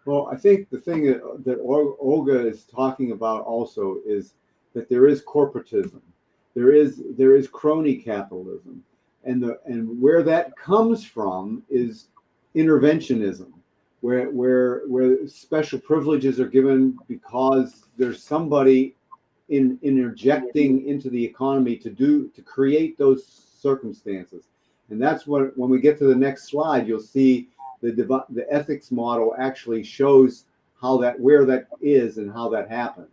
Well, I think the thing that Olga is talking about also is that there is corporatism, there is crony capitalism. And where that comes from is interventionism, where special privileges are given because there's somebody interjecting into the economy to create those circumstances. And that's what, when we get to the next slide, you'll see the ethics model actually shows where that is and how that happens.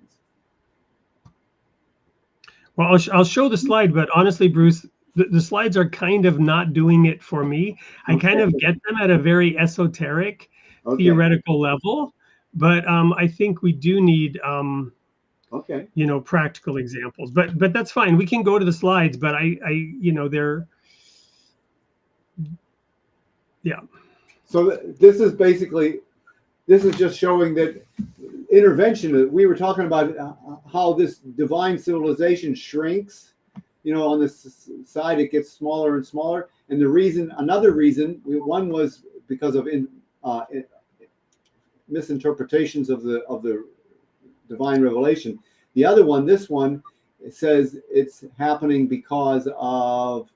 Well, I'll show the slide, but honestly, Bruce, the slides are kind of not doing it for me. I kind of get them at a very esoteric, theoretical level, but I think we do need, practical examples. But that's fine. We can go to the slides, but they're, yeah. So this is just showing that intervention. We were talking about how this divine civilization shrinks. On this side, it gets smaller and smaller. And another reason, one was because of misinterpretations of the divine revelation. The other one, this one, it says it's happening because of,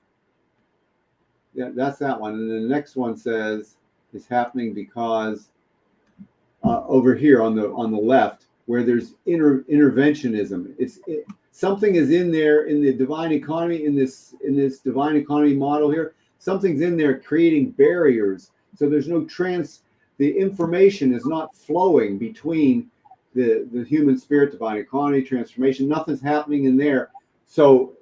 that's that one. And then the next one says it's happening because over here on the left, where there's interventionism. Something is in there in the divine economy, in this divine economy model here. Something's in there creating barriers. So there's no the information is not flowing between the human spirit, divine economy, transformation. Nothing's happening in there. So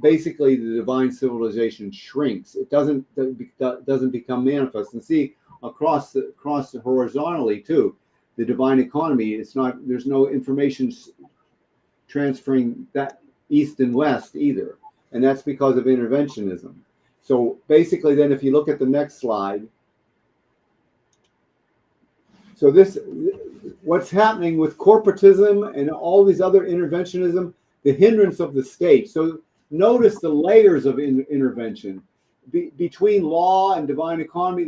basically the divine civilization shrinks. It doesn't become manifest. And see, across the horizontally too, the divine economy, there's no information transferring that east and west either. And that's because of interventionism. So basically then if you look at the next slide, so what's happening with corporatism and all these other interventionism, the hindrance of the state. So notice the layers of intervention between law and divine economy,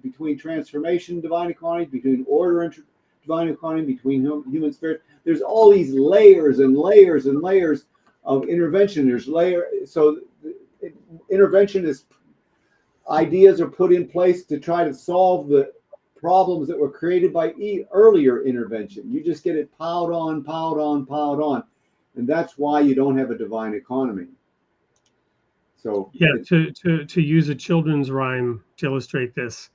between transformation, divine economy, between order and divine economy, between human spirit. There's all these layers and layers and layers of intervention. So intervention is ideas are put in place to try to solve the problems that were created by earlier intervention. You just get it piled on, piled on, piled on. And that's why you don't have a divine economy. So yeah, to use a children's rhyme to illustrate this,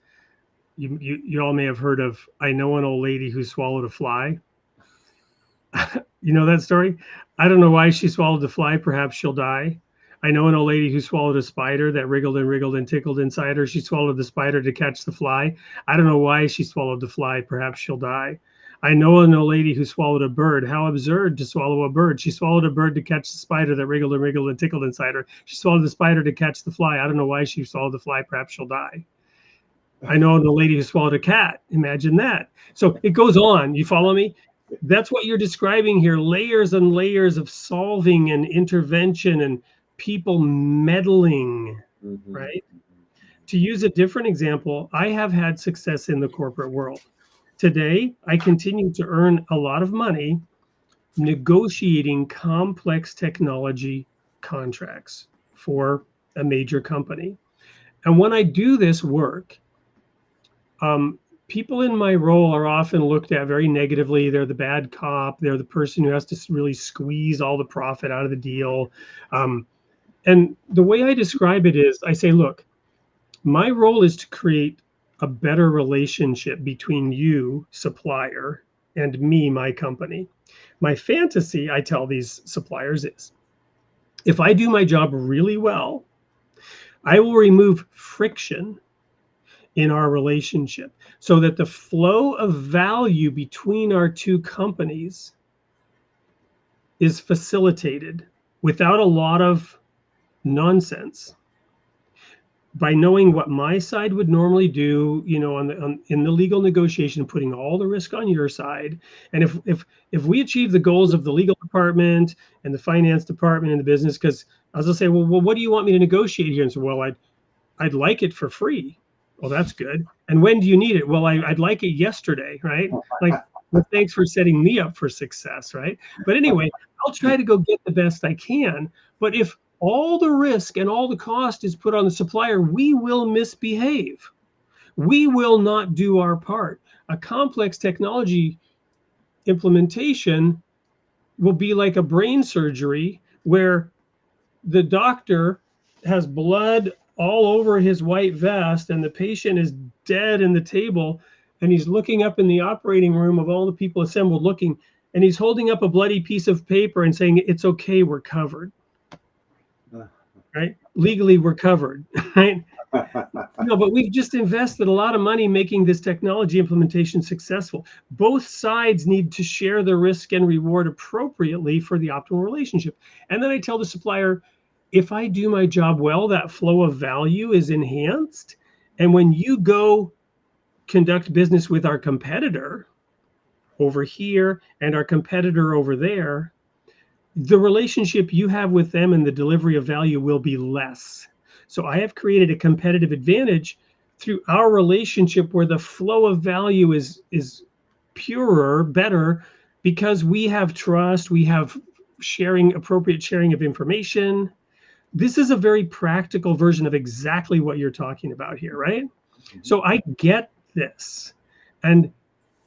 you all may have heard of, I know an old lady who swallowed a fly. You know that story? I don't know why she swallowed the fly. Perhaps she'll die. I know an old lady who swallowed a spider that wriggled and tickled inside her. She swallowed the spider to catch the fly. I don't know why she swallowed the fly. Perhaps she'll die. I know an old lady who swallowed a bird. How absurd to swallow a bird. She swallowed a bird to catch the spider that wriggled and tickled inside her. She swallowed the spider to catch the fly. I don't know why she swallowed the fly. Perhaps she'll die. I know an old lady who swallowed a cat. Imagine that. So it goes on. You follow me? That's what you're describing here. Layers and layers of solving and intervention and people meddling, right? To use a different example, I have had success in the corporate world. Today, I continue to earn a lot of money negotiating complex technology contracts for a major company. And when I do this work, people in my role are often looked at very negatively. They're the bad cop. They're the person who has to really squeeze all the profit out of the deal. And the way I describe it is, I say, look, my role is to create a better relationship between you, supplier, and me, my company. My fantasy, I tell these suppliers, is if I do my job really well, I will remove friction in our relationship so that the flow of value between our two companies is facilitated without a lot of nonsense. By knowing what my side would normally do, you know, in the legal negotiation, putting all the risk on your side. And if we achieve the goals of the legal department and the finance department and the business, because I was gonna say, well, what do you want me to negotiate here? And so, well, I'd like it for free. Well, that's good. And when do you need it? Well, I'd like it yesterday, right? Like, well, thanks for setting me up for success, right? But anyway, I'll try to go get the best I can. But if all the risk and all the cost is put on the supplier, we will misbehave. We will not do our part. A complex technology implementation will be like a brain surgery where the doctor has blood all over his white vest and the patient is dead in the table and he's looking up in the operating room of all the people assembled looking, and he's holding up a bloody piece of paper and saying, it's okay, we're covered. Right? Legally, we're covered, right? No, but we've just invested a lot of money making this technology implementation successful. Both sides need to share the risk and reward appropriately for the optimal relationship. And then I tell the supplier, if I do my job well, that flow of value is enhanced. And when you go conduct business with our competitor over here and our competitor over there, the relationship you have with them and the delivery of value will be less. So I have created a competitive advantage through our relationship where the flow of value is purer, better, because we have trust, we have appropriate sharing of information. This is a very practical version of exactly what you're talking about here, right? So I get this. And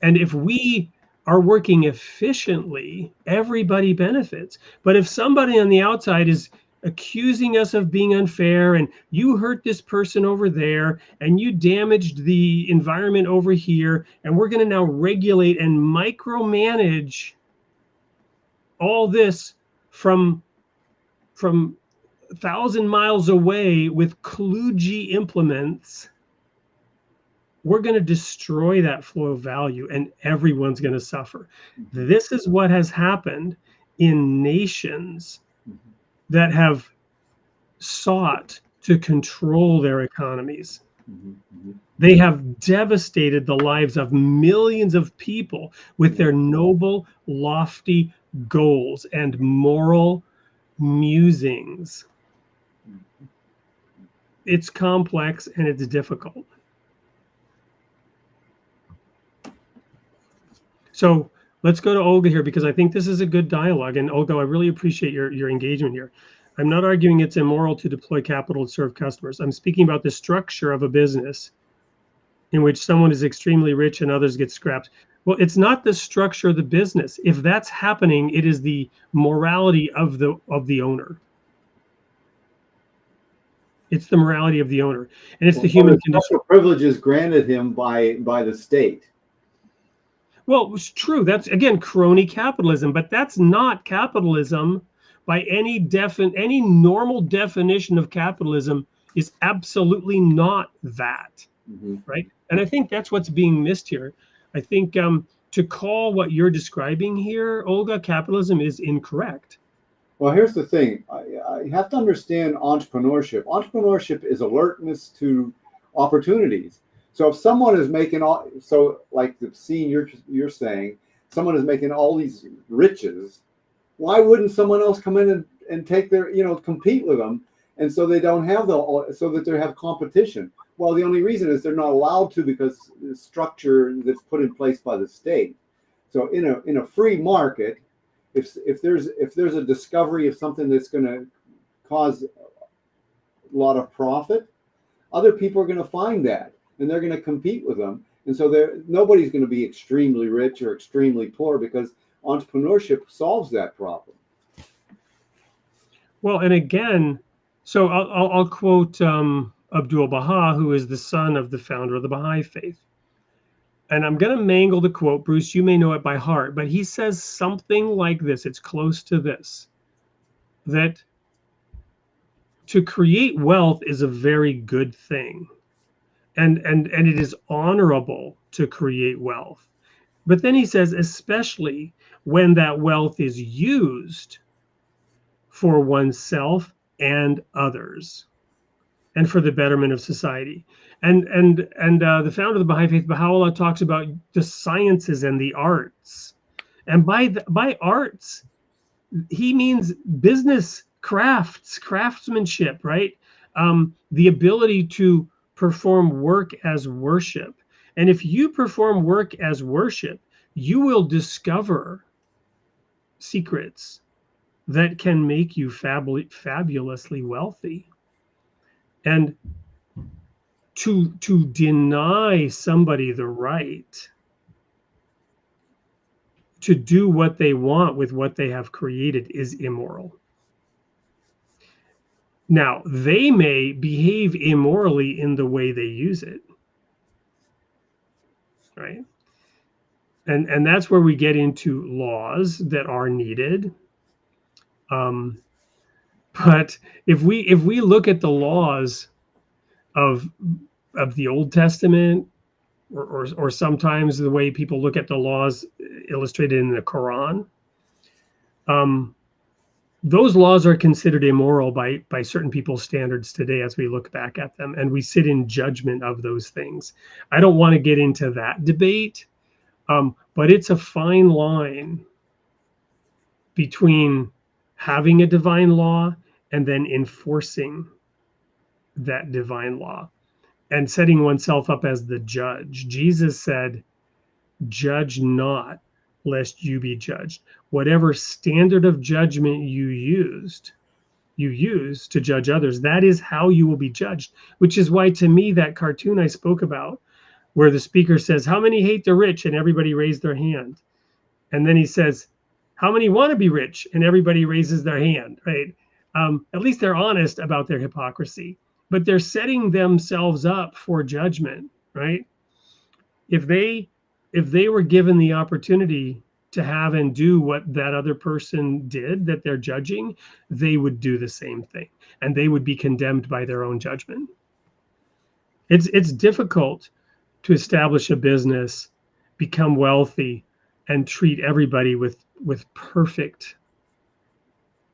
if we are working efficiently, everybody benefits. But if somebody on the outside is accusing us of being unfair, and you hurt this person over there, and you damaged the environment over here, and we're going to now regulate and micromanage all this from 1,000 miles away with kludgy implements, we're going to destroy that flow of value, and everyone's going to suffer. This is what has happened in nations that have sought to control their economies. They have devastated the lives of millions of people with their noble, lofty goals and moral musings. It's complex and it's difficult. So let's go to Olga here, because I think this is a good dialogue. And Olga, I really appreciate your engagement here. I'm not arguing it's immoral to deploy capital to serve customers. I'm speaking about the structure of a business in which someone is extremely rich and others get scrapped. Well, it's not the structure of the business. If that's happening, it is the morality of the owner. It's the morality of the owner, and it's the human condition. Special privileges granted him by the state. Well, it's true. That's, again, crony capitalism, but that's not capitalism by any normal definition of capitalism. Is absolutely not that, right? And I think that's what's being missed here. I think to call what you're describing here, Olga, capitalism is incorrect. Well, here's the thing. I have to understand entrepreneurship. Entrepreneurship is alertness to opportunities. So if someone is making like the scene you're saying, someone is making all these riches, why wouldn't someone else come in and take their, compete with them? And so they don't have so that they have competition. Well, the only reason is they're not allowed to, because the structure that's put in place by the state. So in a free market, if there's a discovery of something that's going to cause a lot of profit, other people are going to find that, and they're going to compete with them. And so nobody's going to be extremely rich or extremely poor, because entrepreneurship solves that problem. Well, and again, so I'll quote Abdul Baha, who is the son of the founder of the Baha'i faith. And I'm going to mangle the quote. Bruce, you may know it by heart, but he says something like this. It's close to this, that to create wealth is a very good thing. And it is honorable to create wealth. But then he says, especially when that wealth is used for oneself and others, and for the betterment of society. And the founder of the Baha'i faith, Baha'u'llah, talks about the sciences and the arts. And by arts, he means business, craftsmanship, right? The ability to perform work as worship. And if you perform work as worship, you will discover secrets that can make you fabulously wealthy. And to deny somebody the right to do what they want with what they have created is immoral. Now, they may behave immorally in the way they use it, right? And that's where we get into laws that are needed. But if we look at the laws of the Old Testament, or sometimes the way people look at the laws illustrated in the Quran, those laws are considered immoral by certain people's standards today as we look back at them, and we sit in judgment of those things. I don't want to get into that debate, but it's a fine line between having a divine law and then enforcing that divine law and setting oneself up as the judge. Jesus said, "Judge not, lest you be judged." Whatever standard of judgment you use to judge others, that is how you will be judged. Which is why, to me, that cartoon I spoke about, where the speaker says, "How many hate the rich?" and everybody raised their hand. And then he says, how many want to be rich? And everybody raises their hand, right? At least they're honest about their hypocrisy, but they're setting themselves up for judgment, right? If they were given the opportunity to have and do what that other person did that they're judging, they would do the same thing, and they would be condemned by their own judgment. It's difficult to establish a business, become wealthy, and treat everybody with perfect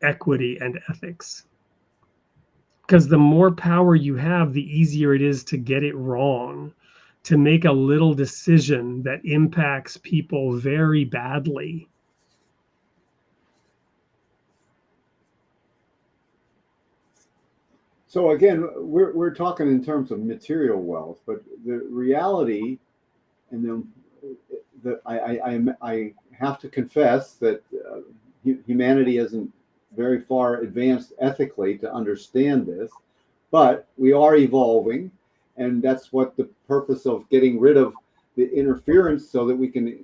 equity and ethics. Because the more power you have, the easier it is to get it wrong, to make a little decision that impacts people very badly. So again, we're talking in terms of material wealth, but the reality, and then I have to confess that humanity isn't very far advanced ethically to understand this, but we are evolving, and that's what the purpose of getting rid of the interference, so that we can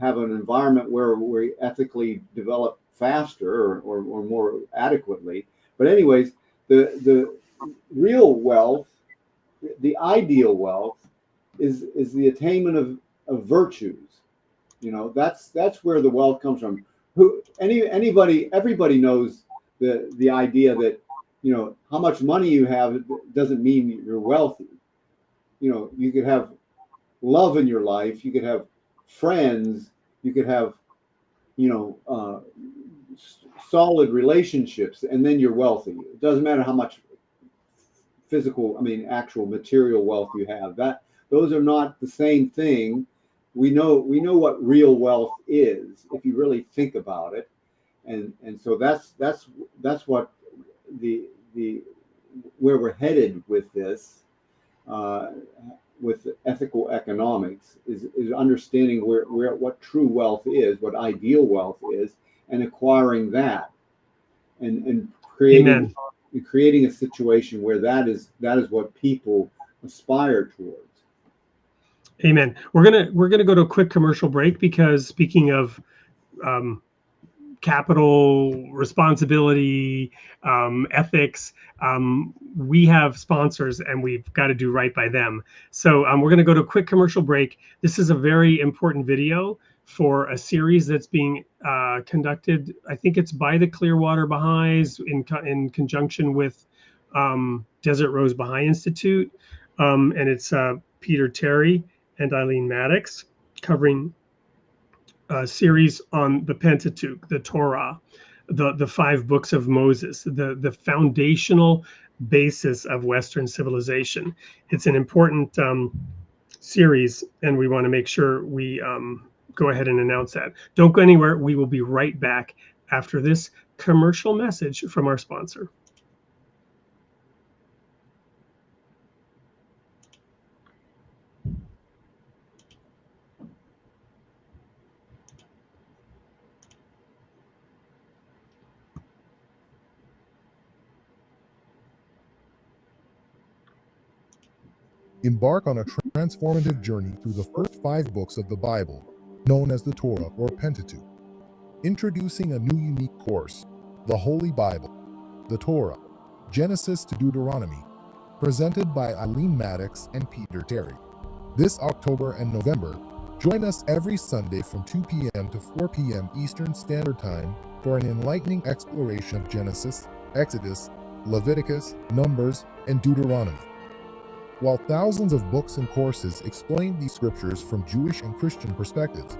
have an environment where we ethically develop faster or more adequately. But anyways, the real wealth, the ideal wealth, is the attainment of virtues. You know, that's where the wealth comes from. Everybody knows the idea that, you know, how much money you have doesn't mean you're wealthy. You know, you could have love in your life, you could have friends, you could have, you know, solid relationships, and then you're wealthy. It doesn't matter how much actual material wealth you have. Those are not the same thing. We know what real wealth is if you really think about it, and so that's what the where we're headed with this, with ethical economics, is understanding where what true wealth is, what ideal wealth is, and acquiring that, and creating a situation where that is what people aspire towards. Amen. We're gonna go to a quick commercial break, because speaking of capital responsibility, ethics, we have sponsors and we've got to do right by them. So we're going to go to a quick commercial break. This is a very important video for a series that's being conducted. I think it's by the Clearwater Baha'is in conjunction with Desert Rose Baha'i Institute, and it's Peter Terry and Eileen Maddox, covering a series on the Pentateuch, the Torah, the 5 books of Moses, the foundational basis of Western civilization. It's an important series, and we want to make sure we go ahead and announce that. Don't go anywhere. We will be right back after this commercial message from our sponsor. Embark on a transformative journey through the first 5 books of the Bible, known as the Torah or Pentateuch. Introducing a new unique course, the Holy Bible, the Torah, Genesis to Deuteronomy, presented by Eileen Maddox and Peter Terry. This October and November, join us every Sunday from 2 p.m. to 4 p.m. Eastern Standard Time for an enlightening exploration of Genesis, Exodus, Leviticus, Numbers, and Deuteronomy. While thousands of books and courses explain these scriptures from Jewish and Christian perspectives,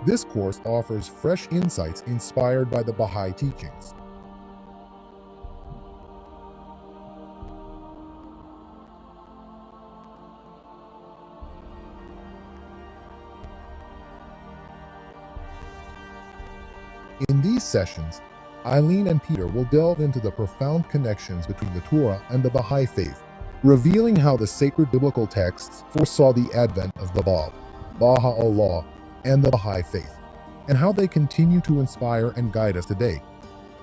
this course offers fresh insights inspired by the Baha'i teachings. In these sessions, Eileen and Peter will delve into the profound connections between the Torah and the Baha'i faith, revealing how the sacred biblical texts foresaw the advent of the Bab, Baha'u'llah, and the Baha'i faith, and how they continue to inspire and guide us today.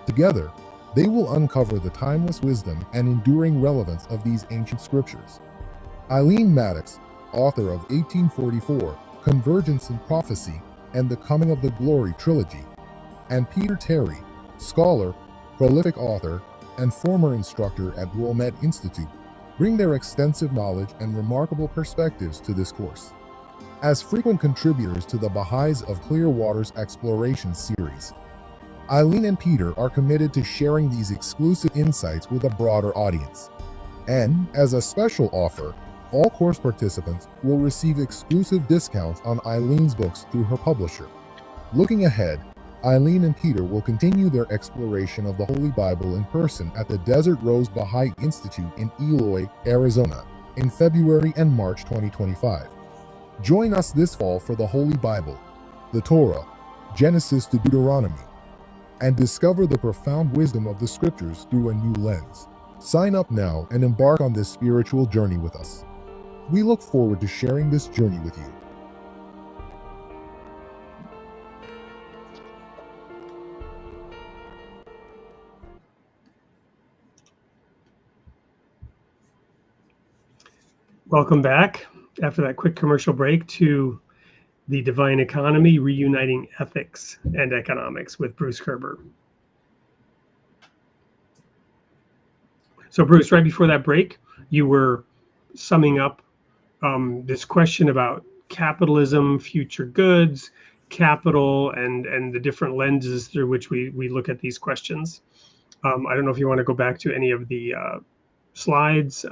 Together, they will uncover the timeless wisdom and enduring relevance of these ancient scriptures. Eileen Maddox, author of 1844, Convergence in Prophecy, and the Coming of the Glory trilogy, and Peter Terry, scholar, prolific author, and former instructor at Wilmette Institute, bring their extensive knowledge and remarkable perspectives to this course. As frequent contributors to the Baha'is of Clear Waters Exploration series, Eileen and Peter are committed to sharing these exclusive insights with a broader audience. And, as a special offer, all course participants will receive exclusive discounts on Eileen's books through her publisher. Looking ahead, Eileen and Peter will continue their exploration of the Holy Bible in person at the Desert Rose Baha'i Institute in Eloy, Arizona, in February and March 2025. Join us this fall for the Holy Bible, the Torah, Genesis to Deuteronomy, and discover the profound wisdom of the Scriptures through a new lens. Sign up now and embark on this spiritual journey with us. We look forward to sharing this journey with you. Welcome back after that quick commercial break to The Divine Economy, Reuniting Ethics and Economics with Bruce Koerber. So Bruce, right before that break, you were summing up this question about capitalism, future goods, capital, and the different lenses through which we look at these questions. I don't know if you want to go back to any of the slides,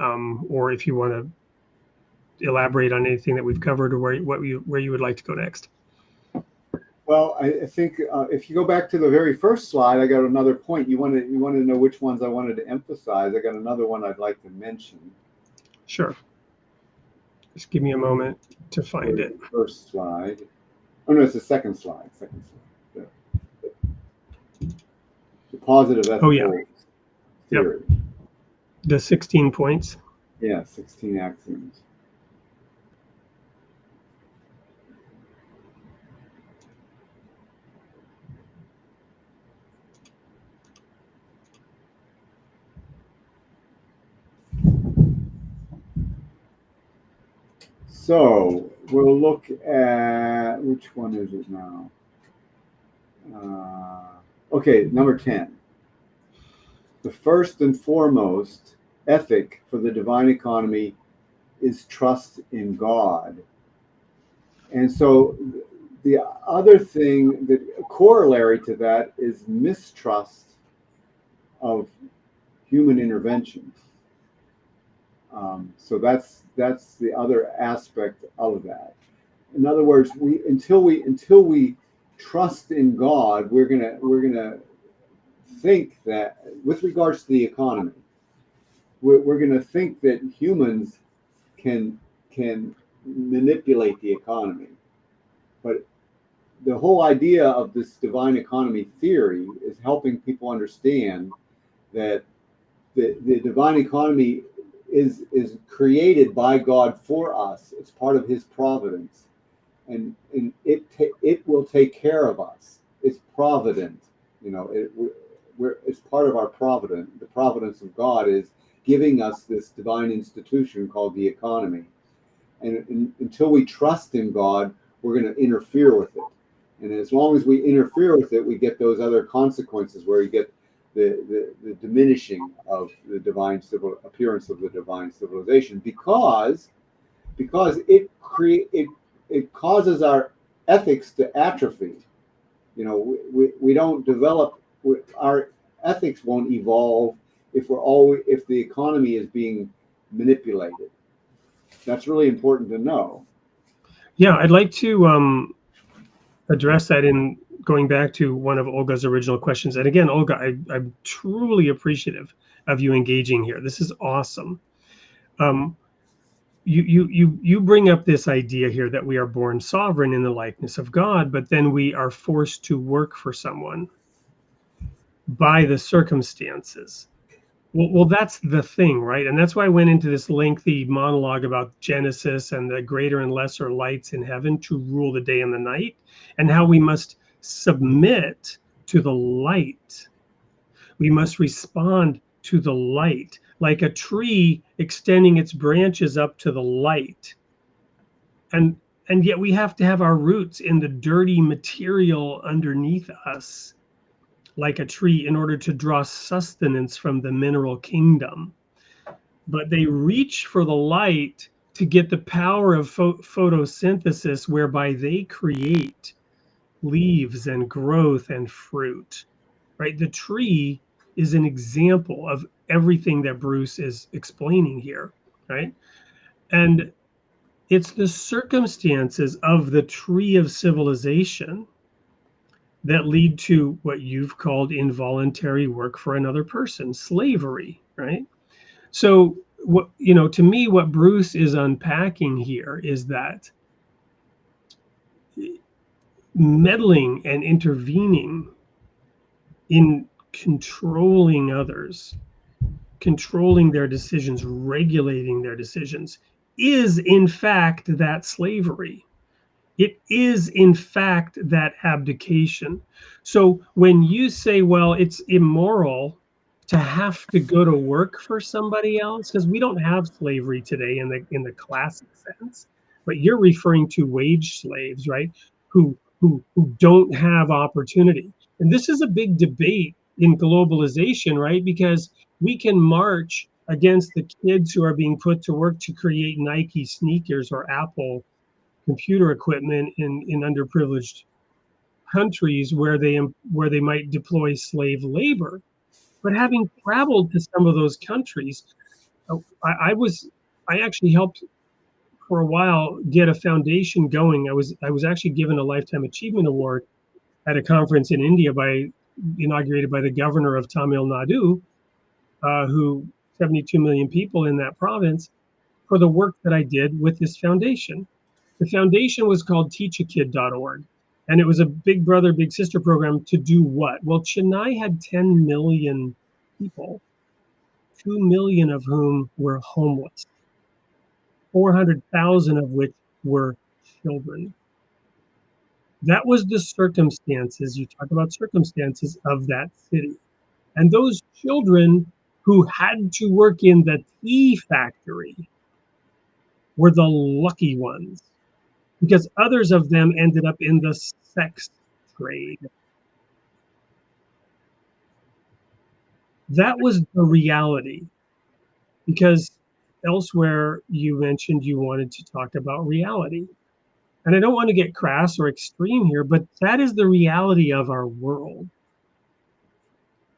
or if you want to elaborate on anything that we've covered, or where you would like to go next. Well, I think if you go back to the very first slide, I got another point. You want to know which ones I wanted to emphasize. I got another one I'd like to mention. Sure. Just give me a moment to find it. First slide. Oh no, it's the second slide. Second slide. Yeah. The positive ethical theory. Yep. The 16 points. Yeah, 16 axioms. So we'll look at, which one is it now? Okay, number 10. The first and foremost ethic for the divine economy is trust in God. And so the other thing, the corollary to that is mistrust of human intervention. So that's the other aspect of that. In other words, until we trust in God, we're gonna think that with regards to the economy, we're gonna think that humans can manipulate the economy. But the whole idea of this divine economy theory is helping people understand that the divine economy is created by God for us. It's part of His providence, and it will take care of us. It's provident, it's part of our providence. The providence of God is giving us this divine institution called the economy, and until we trust in God, we're going to interfere with it. And as long as we interfere with it, we get those other consequences where you get the diminishing of the divine appearance of the divine civilization, because it causes our ethics to atrophy. We don't develop, our ethics won't evolve if the economy is being manipulated. That's really important to know. Yeah, I'd like to address that in going back to one of Olga's original questions. And again, Olga, I'm truly appreciative of you engaging here. This is awesome. You bring up this idea here that we are born sovereign in the likeness of God, but then we are forced to work for someone by the circumstances. Well, that's the thing, right? And that's why I went into this lengthy monologue about Genesis and the greater and lesser lights in heaven to rule the day and the night, and how we must submit to the light. We must respond to the light, like a tree extending its branches up to the light. And And yet we have to have our roots in the dirty material underneath us, like a tree, in order to draw sustenance from the mineral kingdom. But they reach for the light to get the power of photosynthesis, whereby they create leaves and growth and fruit, right? The tree is an example of everything that Bruce is explaining here, right? And it's the circumstances of the tree of civilization that lead to what you've called involuntary work for another person, slavery, right? So what, to me, what Bruce is unpacking here is that meddling and intervening in controlling others, controlling their decisions, regulating their decisions, is in fact that slavery. It is in fact that abdication. So when you say, well, it's immoral to have to go to work for somebody else, because we don't have slavery today in the classic sense, but you're referring to wage slaves, right? Who don't have opportunity. And this is a big debate in globalization, right? Because we can march against the kids who are being put to work to create Nike sneakers or Apple computer equipment in underprivileged countries where they might deploy slave labor. But having traveled to some of those countries, I actually helped for a while get a foundation going. I was actually given a Lifetime Achievement Award at a conference in India inaugurated by the governor of Tamil Nadu, who 72 million people in that province, for the work that I did with this foundation. The foundation was called teachakid.org, and it was a big brother, big sister program to do what? Well, Chennai had 10 million people, 2 million of whom were homeless, 400,000 of which were children. That was the circumstances, you talk about circumstances of that city. And those children who had to work in the tea factory were the lucky ones, because others of them ended up in the sex trade. That was the reality, because elsewhere you mentioned you wanted to talk about reality. And I don't want to get crass or extreme here, but that is the reality of our world.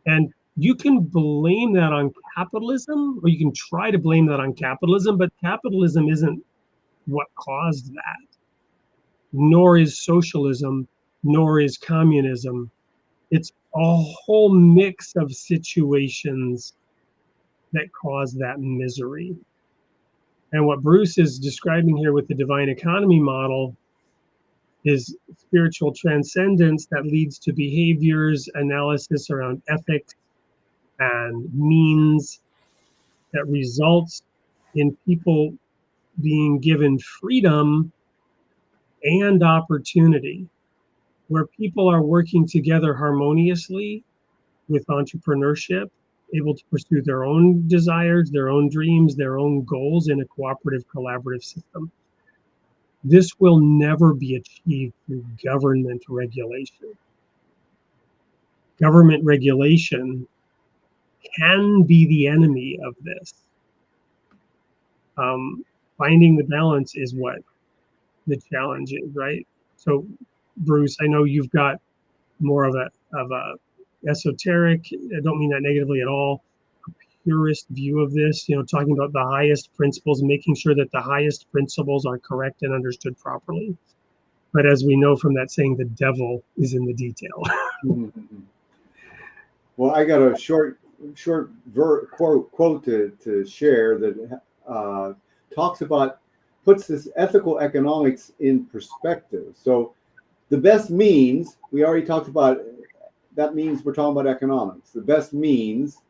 And you can blame that on capitalism, or you can try to blame that on capitalism, but capitalism isn't what caused that. Nor is socialism, nor is communism. It's a whole mix of situations that cause that misery. And what Bruce is describing here with the divine economy model is spiritual transcendence that leads to behaviors, analysis around ethics and means, that results in people being given freedom and opportunity, where people are working together harmoniously with entrepreneurship, able to pursue their own desires, their own dreams, their own goals in a cooperative, collaborative system. This will never be achieved through government regulation. Government regulation can be the enemy of this. Finding the balance is what the challenge is, right? So, Bruce, I know you've got more of a esoteric, I don't mean that negatively at all, purist view of this, talking about the highest principles, making sure that the highest principles are correct and understood properly. But as we know from that saying, the devil is in the detail. Well, I got a short quote to share that puts this ethical economics in perspective. So the best means, we already talked about, that means we're talking about economics. The best means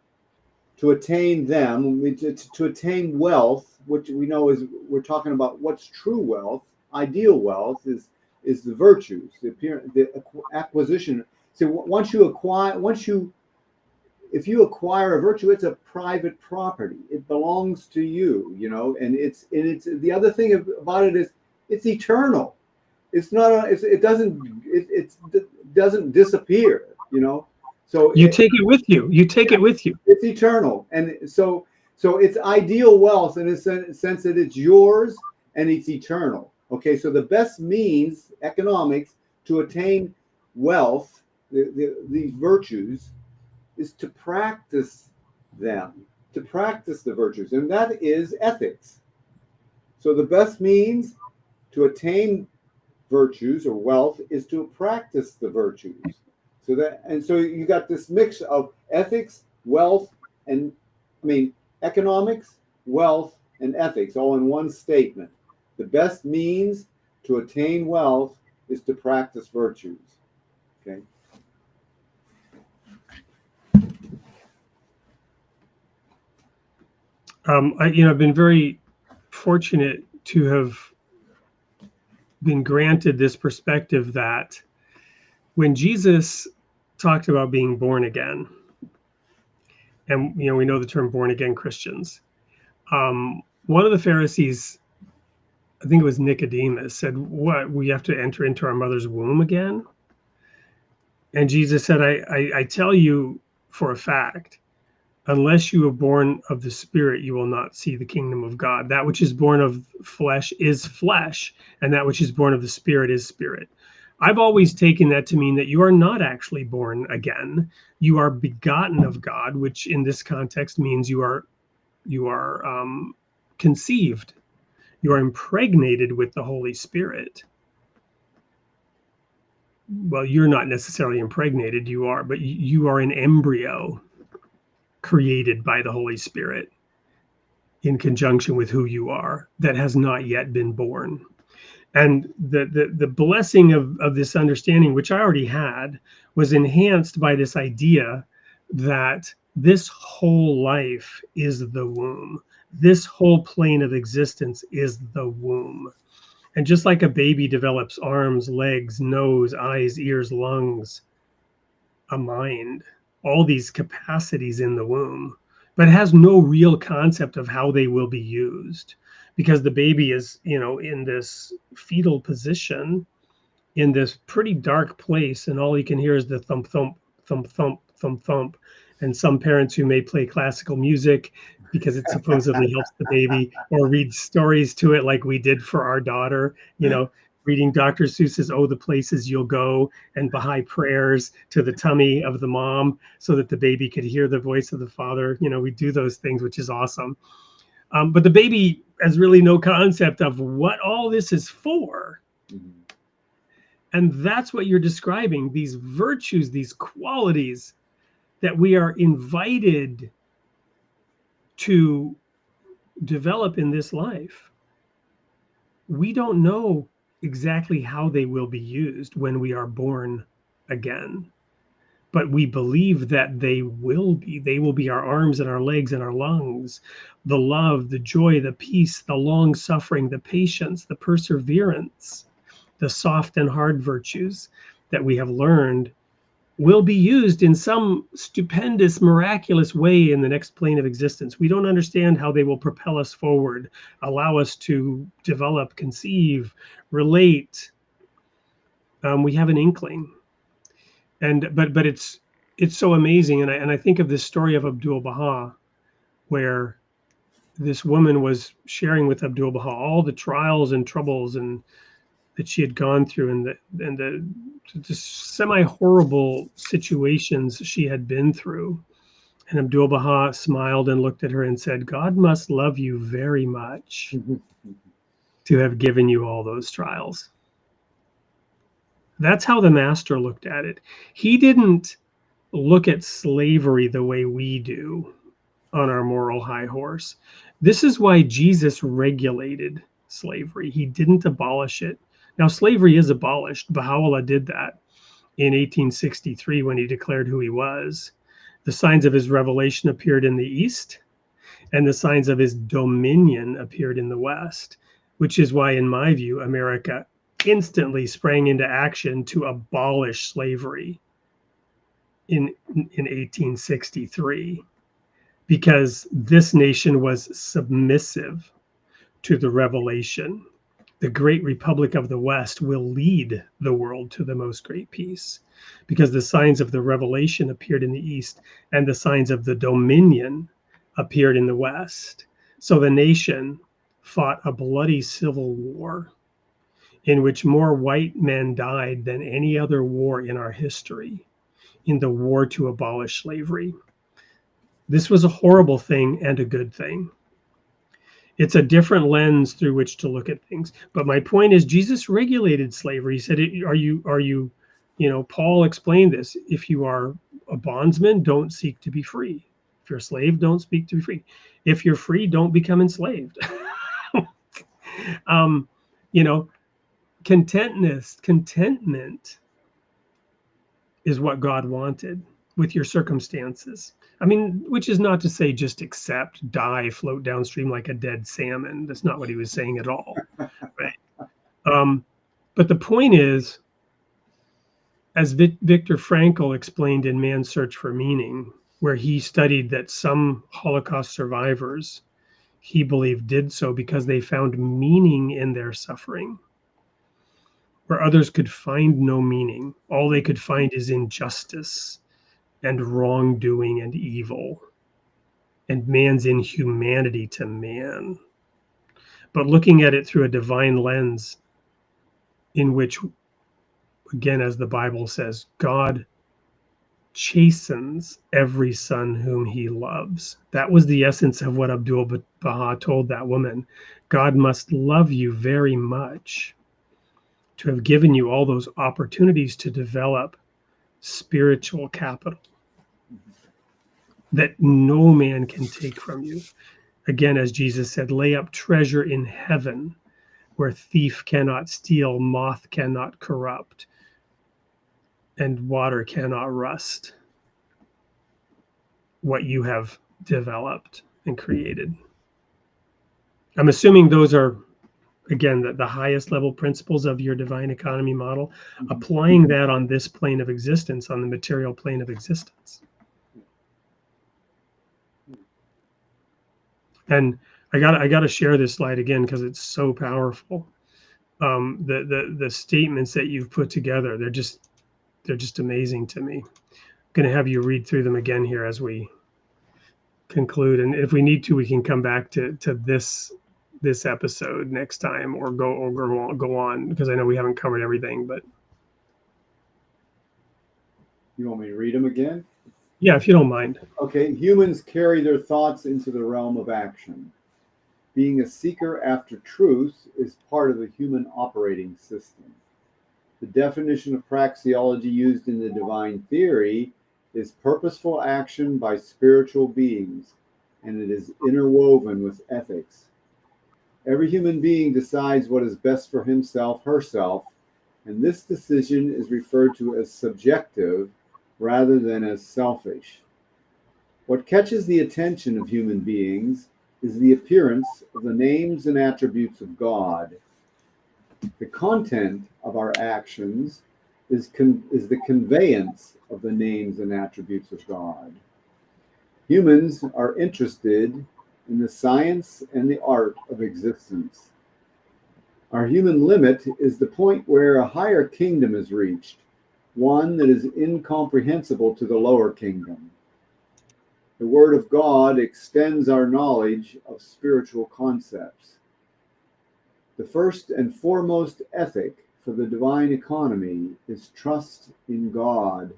to attain them, to attain wealth, which we know is, we're talking about what's true wealth, ideal wealth is the virtues, the acquisition. So if you acquire a virtue, it's a private property. It belongs to you, and it's the other thing about it is It's eternal. It's not. It doesn't disappear. You know. So you take it with you. You take it with you. It's eternal, and so it's ideal wealth in a sense that it's yours and it's eternal. Okay, so the best means, economics, to attain wealth, these virtues, is to practice them, to practice the virtues, and that is ethics. So the best means to attain virtues or wealth is to practice the virtues. So you got this mix of ethics, wealth, and economics, wealth, and ethics all in one statement. The best means to attain wealth is to practice virtues. Okay. I've been very fortunate to have been granted this perspective that when Jesus talked about being born again, and we know the term born again Christians, one of the Pharisees, I think it was Nicodemus, said, "What, we have to enter into our mother's womb again?" And Jesus said, I tell you for a fact, unless you are born of the Spirit, you will not see the kingdom of God. That which is born of flesh is flesh, and that which is born of the Spirit is spirit. I've always taken that to mean that you are not actually born again. You are begotten of God, which in this context means you are conceived. You are impregnated with the Holy Spirit. Well, you're not necessarily impregnated, but you are an embryo created by the Holy Spirit in conjunction with who you are that has not yet been born. And the blessing of this understanding, which I already had, was enhanced by this idea that this whole life is the womb. This whole plane of existence is the womb. And just like a baby develops arms, legs, nose, eyes, ears, lungs, a mind, all these capacities in the womb, but has no real concept of how they will be used, because the baby is, in this fetal position, in this pretty dark place, and all you can hear is the thump, thump, thump, thump, thump, thump. And some parents who may play classical music because it supposedly helps the baby, or read stories to it like we did for our daughter, reading Dr. Seuss's "Oh, the Places You'll Go" and Baha'i prayers to the tummy of the mom so that the baby could hear the voice of the father. We do those things, which is awesome. But the baby has really no concept of what all this is for. Mm-hmm. And that's what you're describing, these virtues, these qualities that we are invited to develop in this life. We don't know exactly how they will be used when we are born again, but we believe that they will be our arms and our legs and our lungs, the love, the joy, the peace, the long suffering, the patience, the perseverance, the soft and hard virtues that we have learned will be used in some stupendous, miraculous way in the next plane of existence. We don't understand how they will propel us forward, allow us to develop, conceive, relate. We have an inkling, but it's so amazing. And I think of this story of Abdu'l-Baha, where this woman was sharing with Abdu'l-Baha all the trials and troubles and that she had gone through, and the semi-horrible situations she had been through. And Abdu'l-Baha smiled and looked at her and said, "God must love you very much to have given you all those trials." That's how the master looked at it. He didn't look at slavery the way we do on our moral high horse. This is why Jesus regulated slavery. He didn't abolish it. Now, slavery is abolished. Baha'u'llah did that in 1863 when he declared who he was. The signs of his revelation appeared in the East, and the signs of his dominion appeared in the West, which is why, in my view, America instantly sprang into action to abolish slavery in 1863, because this nation was submissive to the revelation the great republic of the West will lead the world to the most great peace, because the signs of the revelation appeared in the East and the signs of the dominion appeared in the West. So the nation fought a bloody civil war in which more white men died than any other war in our history, in the war to abolish slavery. This was a horrible thing and a good thing. It's a different lens through which to look at things. But my point is, Jesus regulated slavery. He said, Paul explained this. If you are a bondsman, don't seek to be free. If you're a slave, don't seek to be free. If you're free, don't become enslaved. You know, contentment is what God wanted with your circumstances. I mean, which is not to say just accept, die, float downstream like a dead salmon. That's not what he was saying at all, right? But the point is, as Viktor Frankl explained in Man's Search for Meaning, where he studied that some Holocaust survivors, he believed, did so because they found meaning in their suffering, where others could find no meaning. All they could find is injustice and wrongdoing and evil and man's inhumanity to man. But looking at it through a divine lens in which, again, as the Bible says, God chastens every son whom he loves. That was the essence of what Abdul Baha told that woman. God must love you very much to have given you all those opportunities to develop spiritual capital that no man can take from you. Again, as Jesus said, lay up treasure in heaven where thief cannot steal, moth cannot corrupt, and water cannot rust what you have developed and created. I'm assuming those are, again, the highest level principles of your divine economy model, applying that on this plane of existence, on the material plane of existence. And I got to share this slide again because it's so powerful. The statements that you've put together, they're just amazing to me. I'm going to have you read through them again here as we conclude, and if we need to, we can come back to this episode next time, or go on, because I know we haven't covered everything. But you want me to read them again? Yeah, if you don't mind. Okay. Humans carry their thoughts into the realm of action. Being a seeker after truth is part of the human operating system. The definition of praxeology used in the divine theory is purposeful action by spiritual beings, and it is interwoven with ethics. Every human being decides what is best for himself, herself, and this decision is referred to as subjective rather than as selfish. What catches the attention of human beings is the appearance of the names and attributes of God. The content of our actions is the conveyance of the names and attributes of God. Humans are interested in the science and the art of existence. Our human limit is the point where a higher kingdom is reached, one that is incomprehensible to the lower kingdom. The Word of God extends our knowledge of spiritual concepts. The first and foremost ethic for the divine economy is trust in God.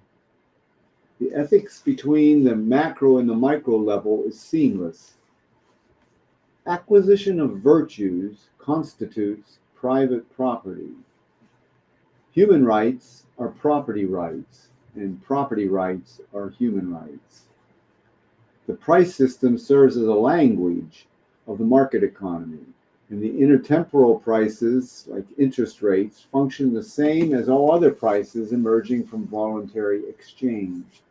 The ethics between the macro and the micro level is seamless. Acquisition of virtues constitutes private property. Human rights are property rights, and property rights are human rights. The price system serves as a language of the market economy, and the intertemporal prices, like interest rates, function the same as all other prices emerging from voluntary exchange.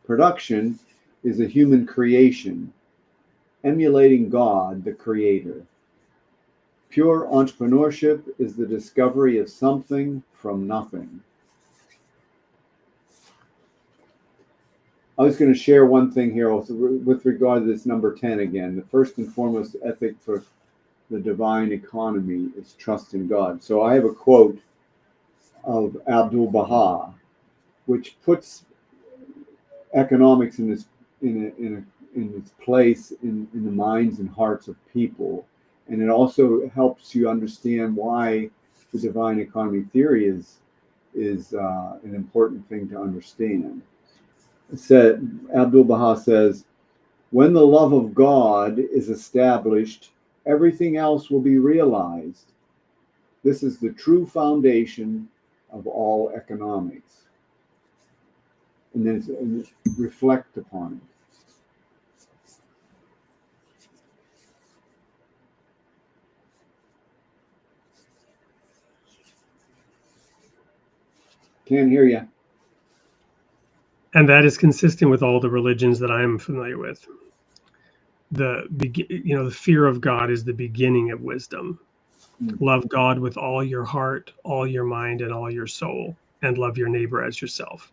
Production is a human creation, emulating God, the creator. Pure entrepreneurship is the discovery of something from nothing. I was going to share one thing here also with regard to this number 10 again. The first and foremost ethic for the divine economy is trust in God. So I have a quote of Abdu'l-Baha, which puts economics in its place in the minds and hearts of people, and it also helps you understand why the divine economy theory is an important thing to understand. Abdu'l-Baha says, when the love of God is established, everything else will be realized. This is the true foundation of all economics. And then reflect upon it. Can't hear you. And that is consistent with all the religions that I'm familiar with. The fear of God is the beginning of wisdom. Love God with all your heart, all your mind, and all your soul, and love your neighbor as yourself.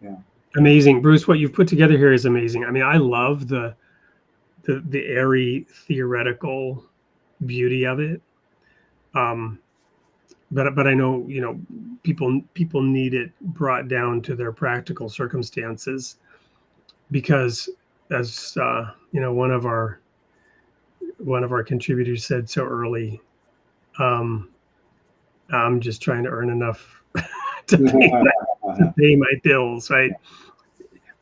Yeah. Amazing. Bruce, what you've put together here is amazing. I mean, I love the airy theoretical beauty of it. But I know, people need it brought down to their practical circumstances, because as one of our contributors said so early, I'm just trying to earn enough to pay my bills, right?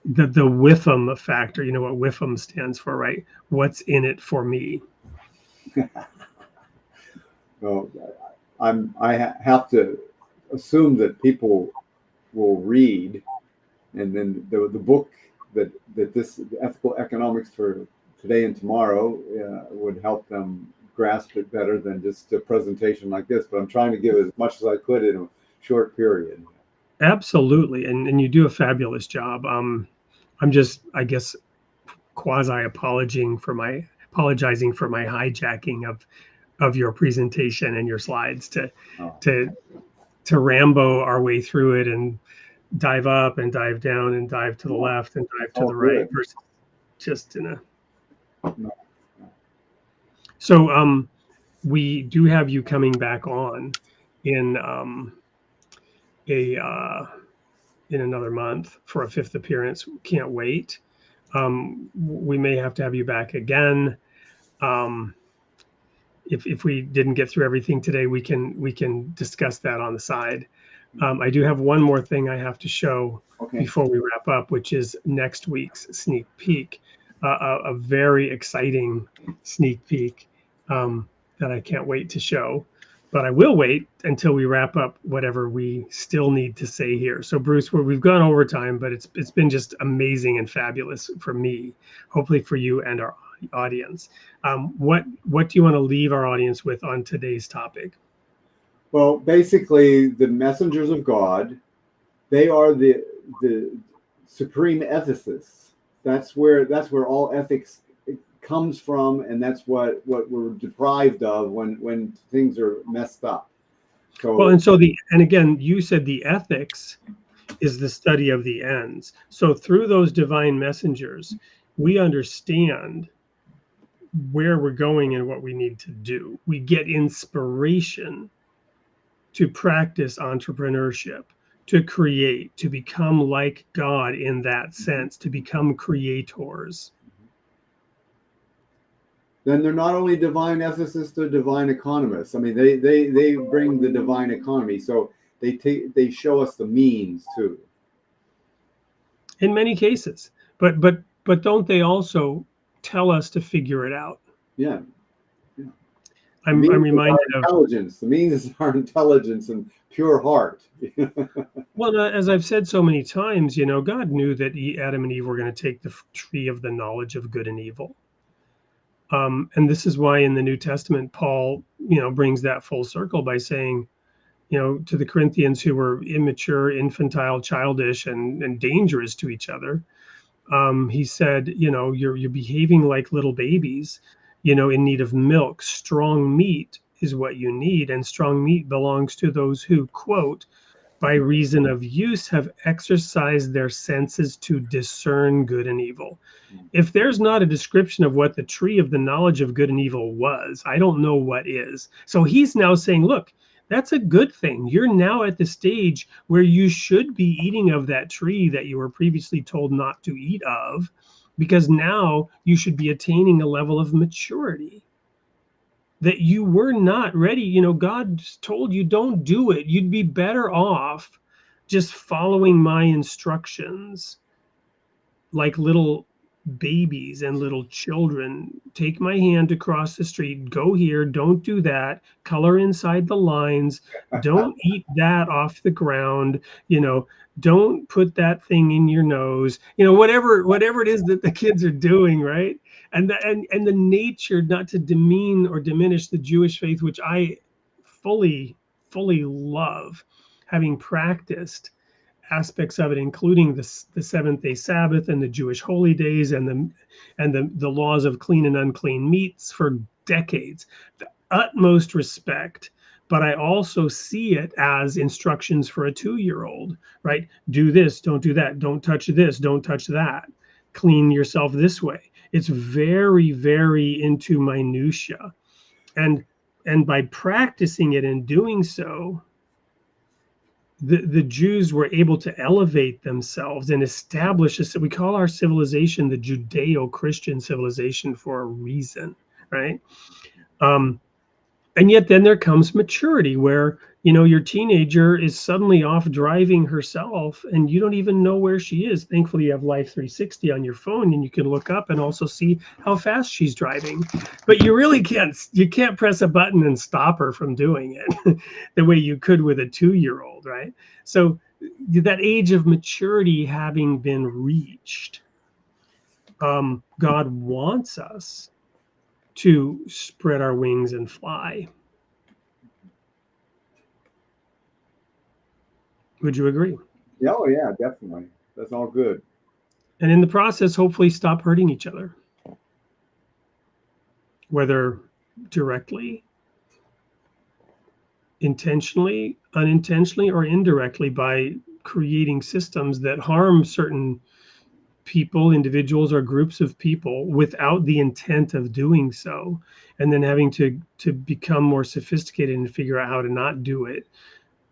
The WIFM factor, you know what WIFM stands for, right? What's in it for me? Well, I have to assume that people will read, and then the book that this ethical economics for today and tomorrow would help them grasp it better than just a presentation like this. But I'm trying to give as much as I could in a short period. Absolutely, and you do a fabulous job. I'm just, I guess, quasi apologizing for my hijacking of your presentation and your slides to Rambo our way through it and dive up and dive down and dive to the left and dive to the right versus just in a. So we do have you coming back on in in another month for a 5th appearance. Can't wait. We may have to have you back again. If we didn't get through everything today, we can discuss that on the side. I do have one more thing I have to show before we wrap up, which is next week's sneak peek, a very exciting sneak peek that I can't wait to show. But I will wait until we wrap up whatever we still need to say here. So Bruce, we've gone over time, but it's been just amazing and fabulous for me, hopefully for you and our audience. What do you want to leave our audience with on today's topic? Well, basically, the messengers of God, they are the supreme ethicists. That's where all ethics comes from, and that's what we're deprived of when things are messed up. So, and again, you said the ethics is the study of the ends. So through those divine messengers, we understand where we're going and what we need to do. We get inspiration to practice entrepreneurship, to create, to become like God in that sense, to become creators. Then they're not only divine ethicists, they're divine economists. I mean, they bring the divine economy, so they show us the means too. In many cases, but don't they also tell us to figure it out? Yeah. I'm reminded of intelligence. The means is our intelligence and pure heart. Well, as I've said so many times, God knew that Adam and Eve were going to take the tree of the knowledge of good and evil. And this is why in the New Testament, Paul, brings that full circle by saying, to the Corinthians who were immature, infantile, childish, and dangerous to each other. He said, you're behaving like little babies, in need of milk. Strong meat is what you need. And strong meat belongs to those who, quote, by reason of use, have exercised their senses to discern good and evil. If there's not a description of what the tree of the knowledge of good and evil was, I don't know what is. So he's now saying, look, that's a good thing. You're now at the stage where you should be eating of that tree that you were previously told not to eat of, because now you should be attaining a level of maturity that you were not ready. You know, God told you don't do it. You'd be better off just following my instructions like little babies and little children. Take my hand across the street, go here, don't do that, color inside the lines, don't eat that off the ground, you know, don't put that thing in your nose, you know, whatever it is that the kids are doing, right? And the nature, not to demean or diminish the Jewish faith, which I fully love, having practiced aspects of it, including the seventh-day Sabbath and the Jewish holy days and the laws of clean and unclean meats for decades. The utmost respect, but I also see it as instructions for a 2-year-old, right? Do this, don't do that, don't touch this, don't touch that, clean yourself this way. It's very, very into minutia, and by practicing it and doing so, the Jews were able to elevate themselves and establish this. We call our civilization the Judeo-Christian civilization for a reason, right? And yet then there comes maturity where, you know, your teenager is suddenly off driving herself and you don't even know where she is. Thankfully, you have Life 360 on your phone and you can look up and also see how fast she's driving. But you really can't press a button and stop her from doing it the way you could with a 2-year-old, right? So that age of maturity having been reached, God wants us to spread our wings and fly. Would you agree? Yeah, oh yeah, definitely. That's all good. And in the process, hopefully stop hurting each other, whether directly, intentionally, unintentionally, or indirectly by creating systems that harm certain people, individuals, or groups of people without the intent of doing so, and then having to become more sophisticated and figure out how to not do it,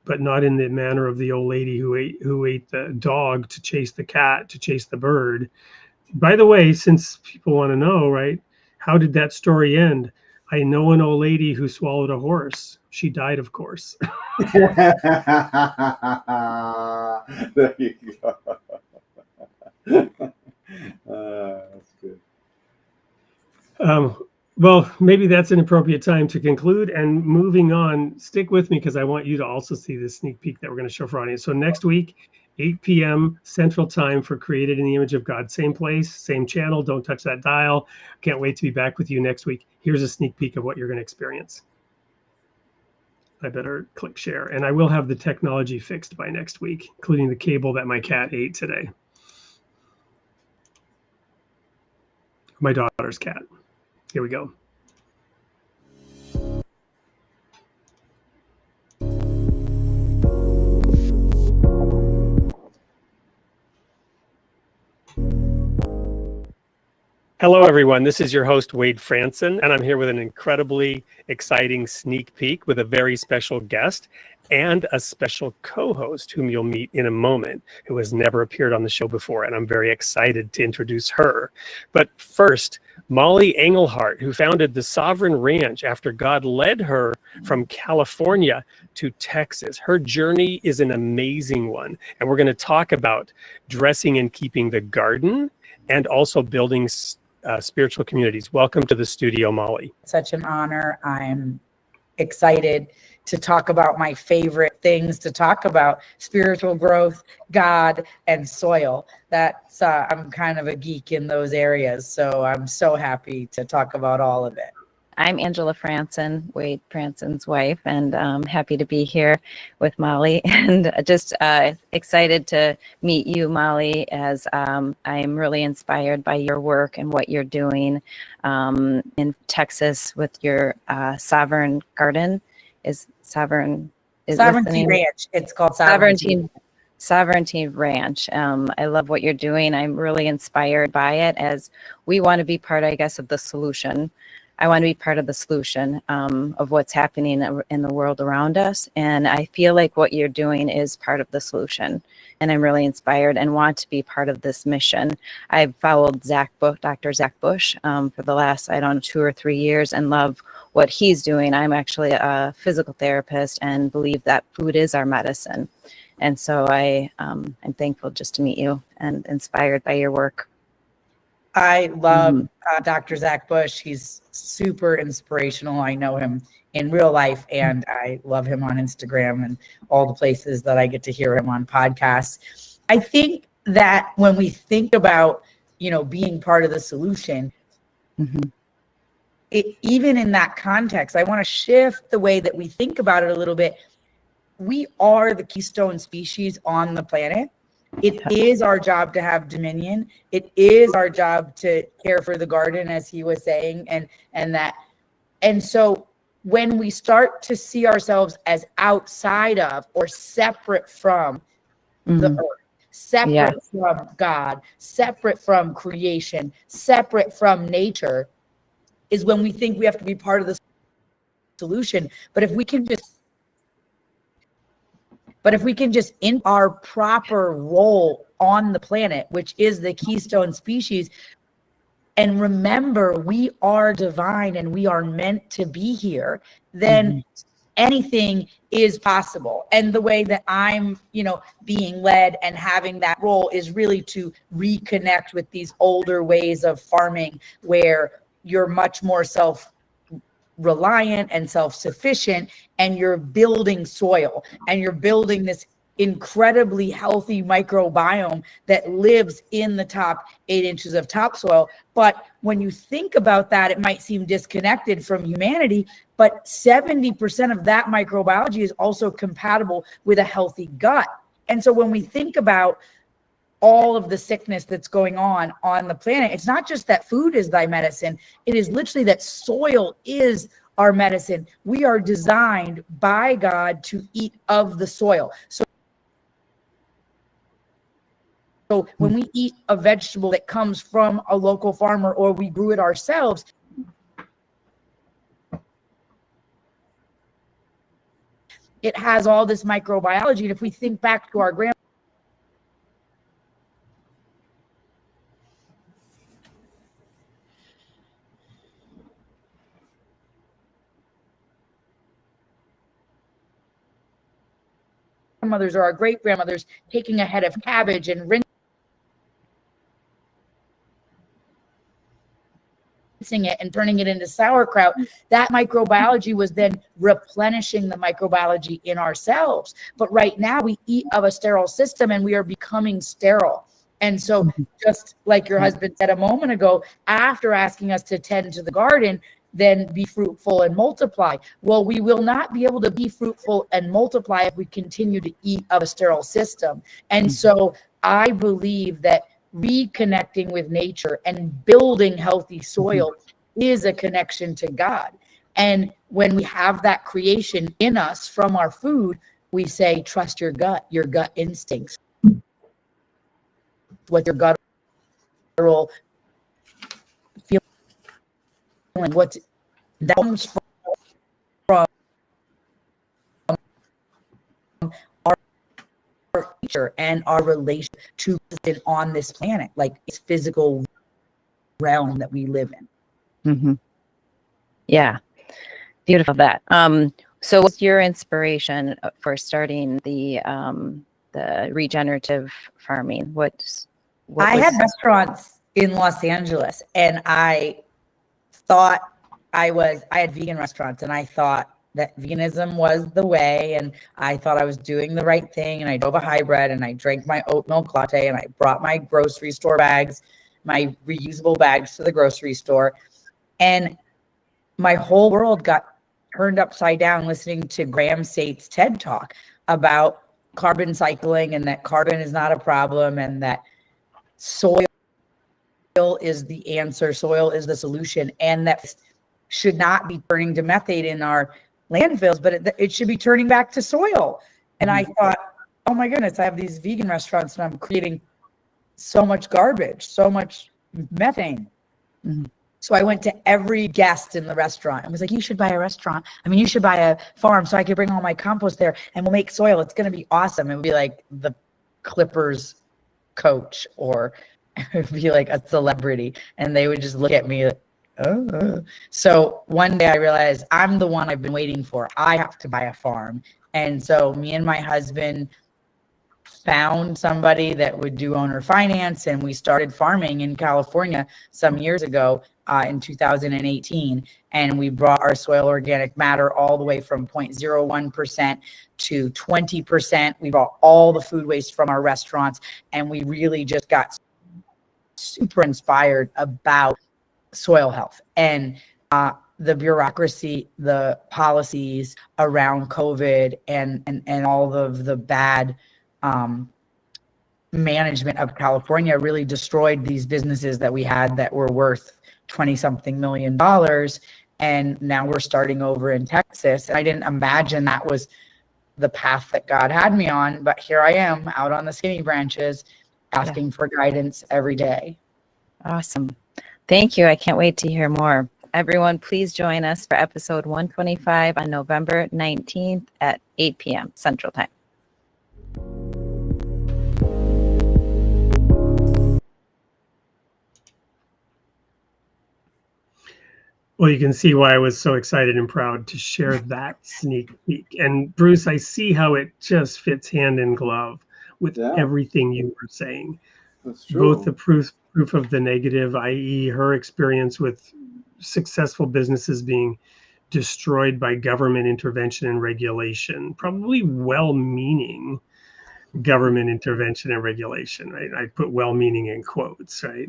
but not in the manner of the old lady who ate the dog to chase the cat, to chase the bird. By the way, since people want to know, right, how did that story end? I know an old lady who swallowed a horse. She died, of course. There you go. That's good. Well, maybe that's an appropriate time to conclude. And moving on, stick with me because I want you to also see this sneak peek that we're going to show for audience. So next week, 8 p.m. Central Time for Created in the Image of God. Same place, same channel. Don't touch that dial. Can't wait to be back with you next week. Here's a sneak peek of what you're going to experience. I better click share. And I will have the technology fixed by next week, including the cable that my cat ate today. My daughter's cat. Here we go. Hello, everyone. This is your host, Wade Franson, and I'm here with an incredibly exciting sneak peek with a very special guest and a special co-host whom you'll meet in a moment, who has never appeared on the show before, and I'm very excited to introduce her. But first, Molly Engelhardt, who founded the Sovereign Ranch after God led her from California to Texas. Her journey is an amazing one, and we're going to talk about dressing and keeping the garden and also building spiritual communities. Welcome to the studio, Molly. Such an honor. I'm excited to talk about my favorite things to talk about: spiritual growth, God, and soil. That's I'm kind of a geek in those areas, so I'm so happy to talk about all of it. I'm Angela Franson, Wade Franson's wife, and I'm happy to be here with Molly, and just excited to meet you, Molly, as I am really inspired by your work and what you're doing in Texas with your Sovereign Garden. Is Sovereign is Sovereignty listening. Ranch. It's called Sovereignty. Sovereignty Ranch. I love what you're doing. I'm really inspired by it, as we want to be part, I guess, of the solution. I want to be part of the solution of what's happening in the world around us. And I feel like what you're doing is part of the solution. And I'm really inspired and want to be part of this mission. I've followed Dr. Zach Bush for the last, 2 or 3 years, and love what he's doing. I'm actually a physical therapist and believe that food is our medicine. And so I'm thankful just to meet you and inspired by your work. I love Dr. Zach Bush. He's super inspirational. I know him in real life, and I love him on Instagram and all the places that I get to hear him on podcasts. I think that when we think about, being part of the solution, even in that context, I want to shift the way that we think about it a little bit. We are the keystone species on the planet. It is our job to have dominion. It is our job to care for the garden, as he was saying, and so when we start to see ourselves as outside of or separate from the earth, separate from God, separate from creation, separate from nature, is when we think we have to be part of the solution. But if we can just in our proper role on the planet, which is the keystone species, and remember we are divine and we are meant to be here, then anything is possible. And the way that I'm, being led and having that role is really to reconnect with these older ways of farming where you're much more self-reliant and self-sufficient, and you're building soil and you're building this incredibly healthy microbiome that lives in the top 8 inches of topsoil. But when you think about that, it might seem disconnected from humanity, but 70% of that microbiology is also compatible with a healthy gut. And so when we think about all of the sickness that's going on the planet, it's not just that food is thy medicine. It is literally that soil is our medicine. We are designed by God to eat of the soil. So when we eat a vegetable that comes from a local farmer or we grew it ourselves, it has all this microbiology. And if we think back to our grandmothers or our great grandmothers taking a head of cabbage and rinsing it and turning it into sauerkraut, that microbiology was then replenishing the microbiology in ourselves. But right now we eat of a sterile system and we are becoming sterile. And so just like your husband said a moment ago, after asking us to tend to the garden, then be fruitful and multiply. Well, we will not be able to be fruitful and multiply if we continue to eat of a sterile system. And so I believe that reconnecting with nature and building healthy soil is a connection to God. And when we have that creation in us from our food, we say, trust your gut instincts. What your gut will feel, what that comes from our nature and our relation to on this planet, like it's physical realm that we live in. Yeah, beautiful that. So what's your inspiration for starting the regenerative farming? I had restaurants in Los Angeles, and I thought I had vegan restaurants, and I thought that veganism was the way, and I thought I was doing the right thing, and I drove a hybrid, and I drank my oat milk latte, and I brought my grocery store bags, my reusable bags to the grocery store, and my whole world got turned upside down listening to Graham Sate's TED Talk about carbon cycling and that carbon is not a problem and that soil is the answer, soil is the solution, and that should not be turning to methane in our landfills, but it should be turning back to soil. And I thought, oh my goodness, I have these vegan restaurants and I'm creating so much garbage, so much methane. So I went to every guest in the restaurant and was like, you should buy a restaurant. I mean, you should buy a farm so I could bring all my compost there and we'll make soil. It's going to be awesome. It would be like the Clippers coach, or it would be like a celebrity. And they would just look at me like, oh. So one day I realized I'm the one I've been waiting for. I have to buy a farm. And so me and my husband found somebody that would do owner finance, and we started farming in California some years ago in 2018, and we brought our soil organic matter all the way from 0.01% to 20%. We brought all the food waste from our restaurants, and we really just got super inspired about soil health and the bureaucracy, the policies around COVID, and all of the bad management of California really destroyed these businesses that we had that were worth 20-something million dollars. And now we're starting over in Texas. And I didn't imagine that was the path that God had me on, but here I am out on the skinny branches asking for guidance every day. Awesome. Thank you. I can't wait to hear more. Everyone, please join us for episode 125 on November 19th at 8 p.m. Central Time. Well, you can see why I was so excited and proud to share that sneak peek. And Bruce, I see how it just fits hand in glove with everything you were saying. That's true. Both the proof of the negative, i.e. her experience with successful businesses being destroyed by government intervention and regulation, probably well-meaning government intervention and regulation, right? I put well-meaning in quotes, right?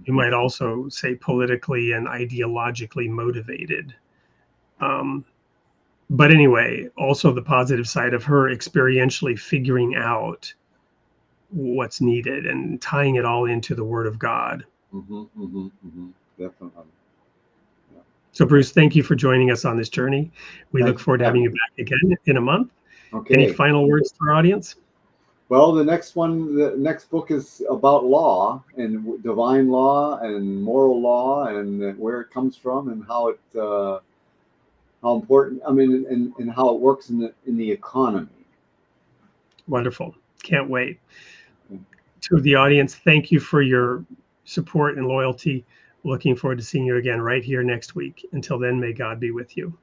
You might also say politically and ideologically motivated. But anyway, also the positive side of her experientially figuring out what's needed and tying it all into the Word of God. Definitely. So Bruce, thank you for joining us on this journey. We look forward to having you back again in a month. Okay. Any final words to our audience? Well, the next book is about law and divine law and moral law and where it comes from and how important, and how it works in the economy. Wonderful. Can't wait. To the audience, thank you for your support and loyalty. Looking forward to seeing you again right here next week. Until then, may God be with you.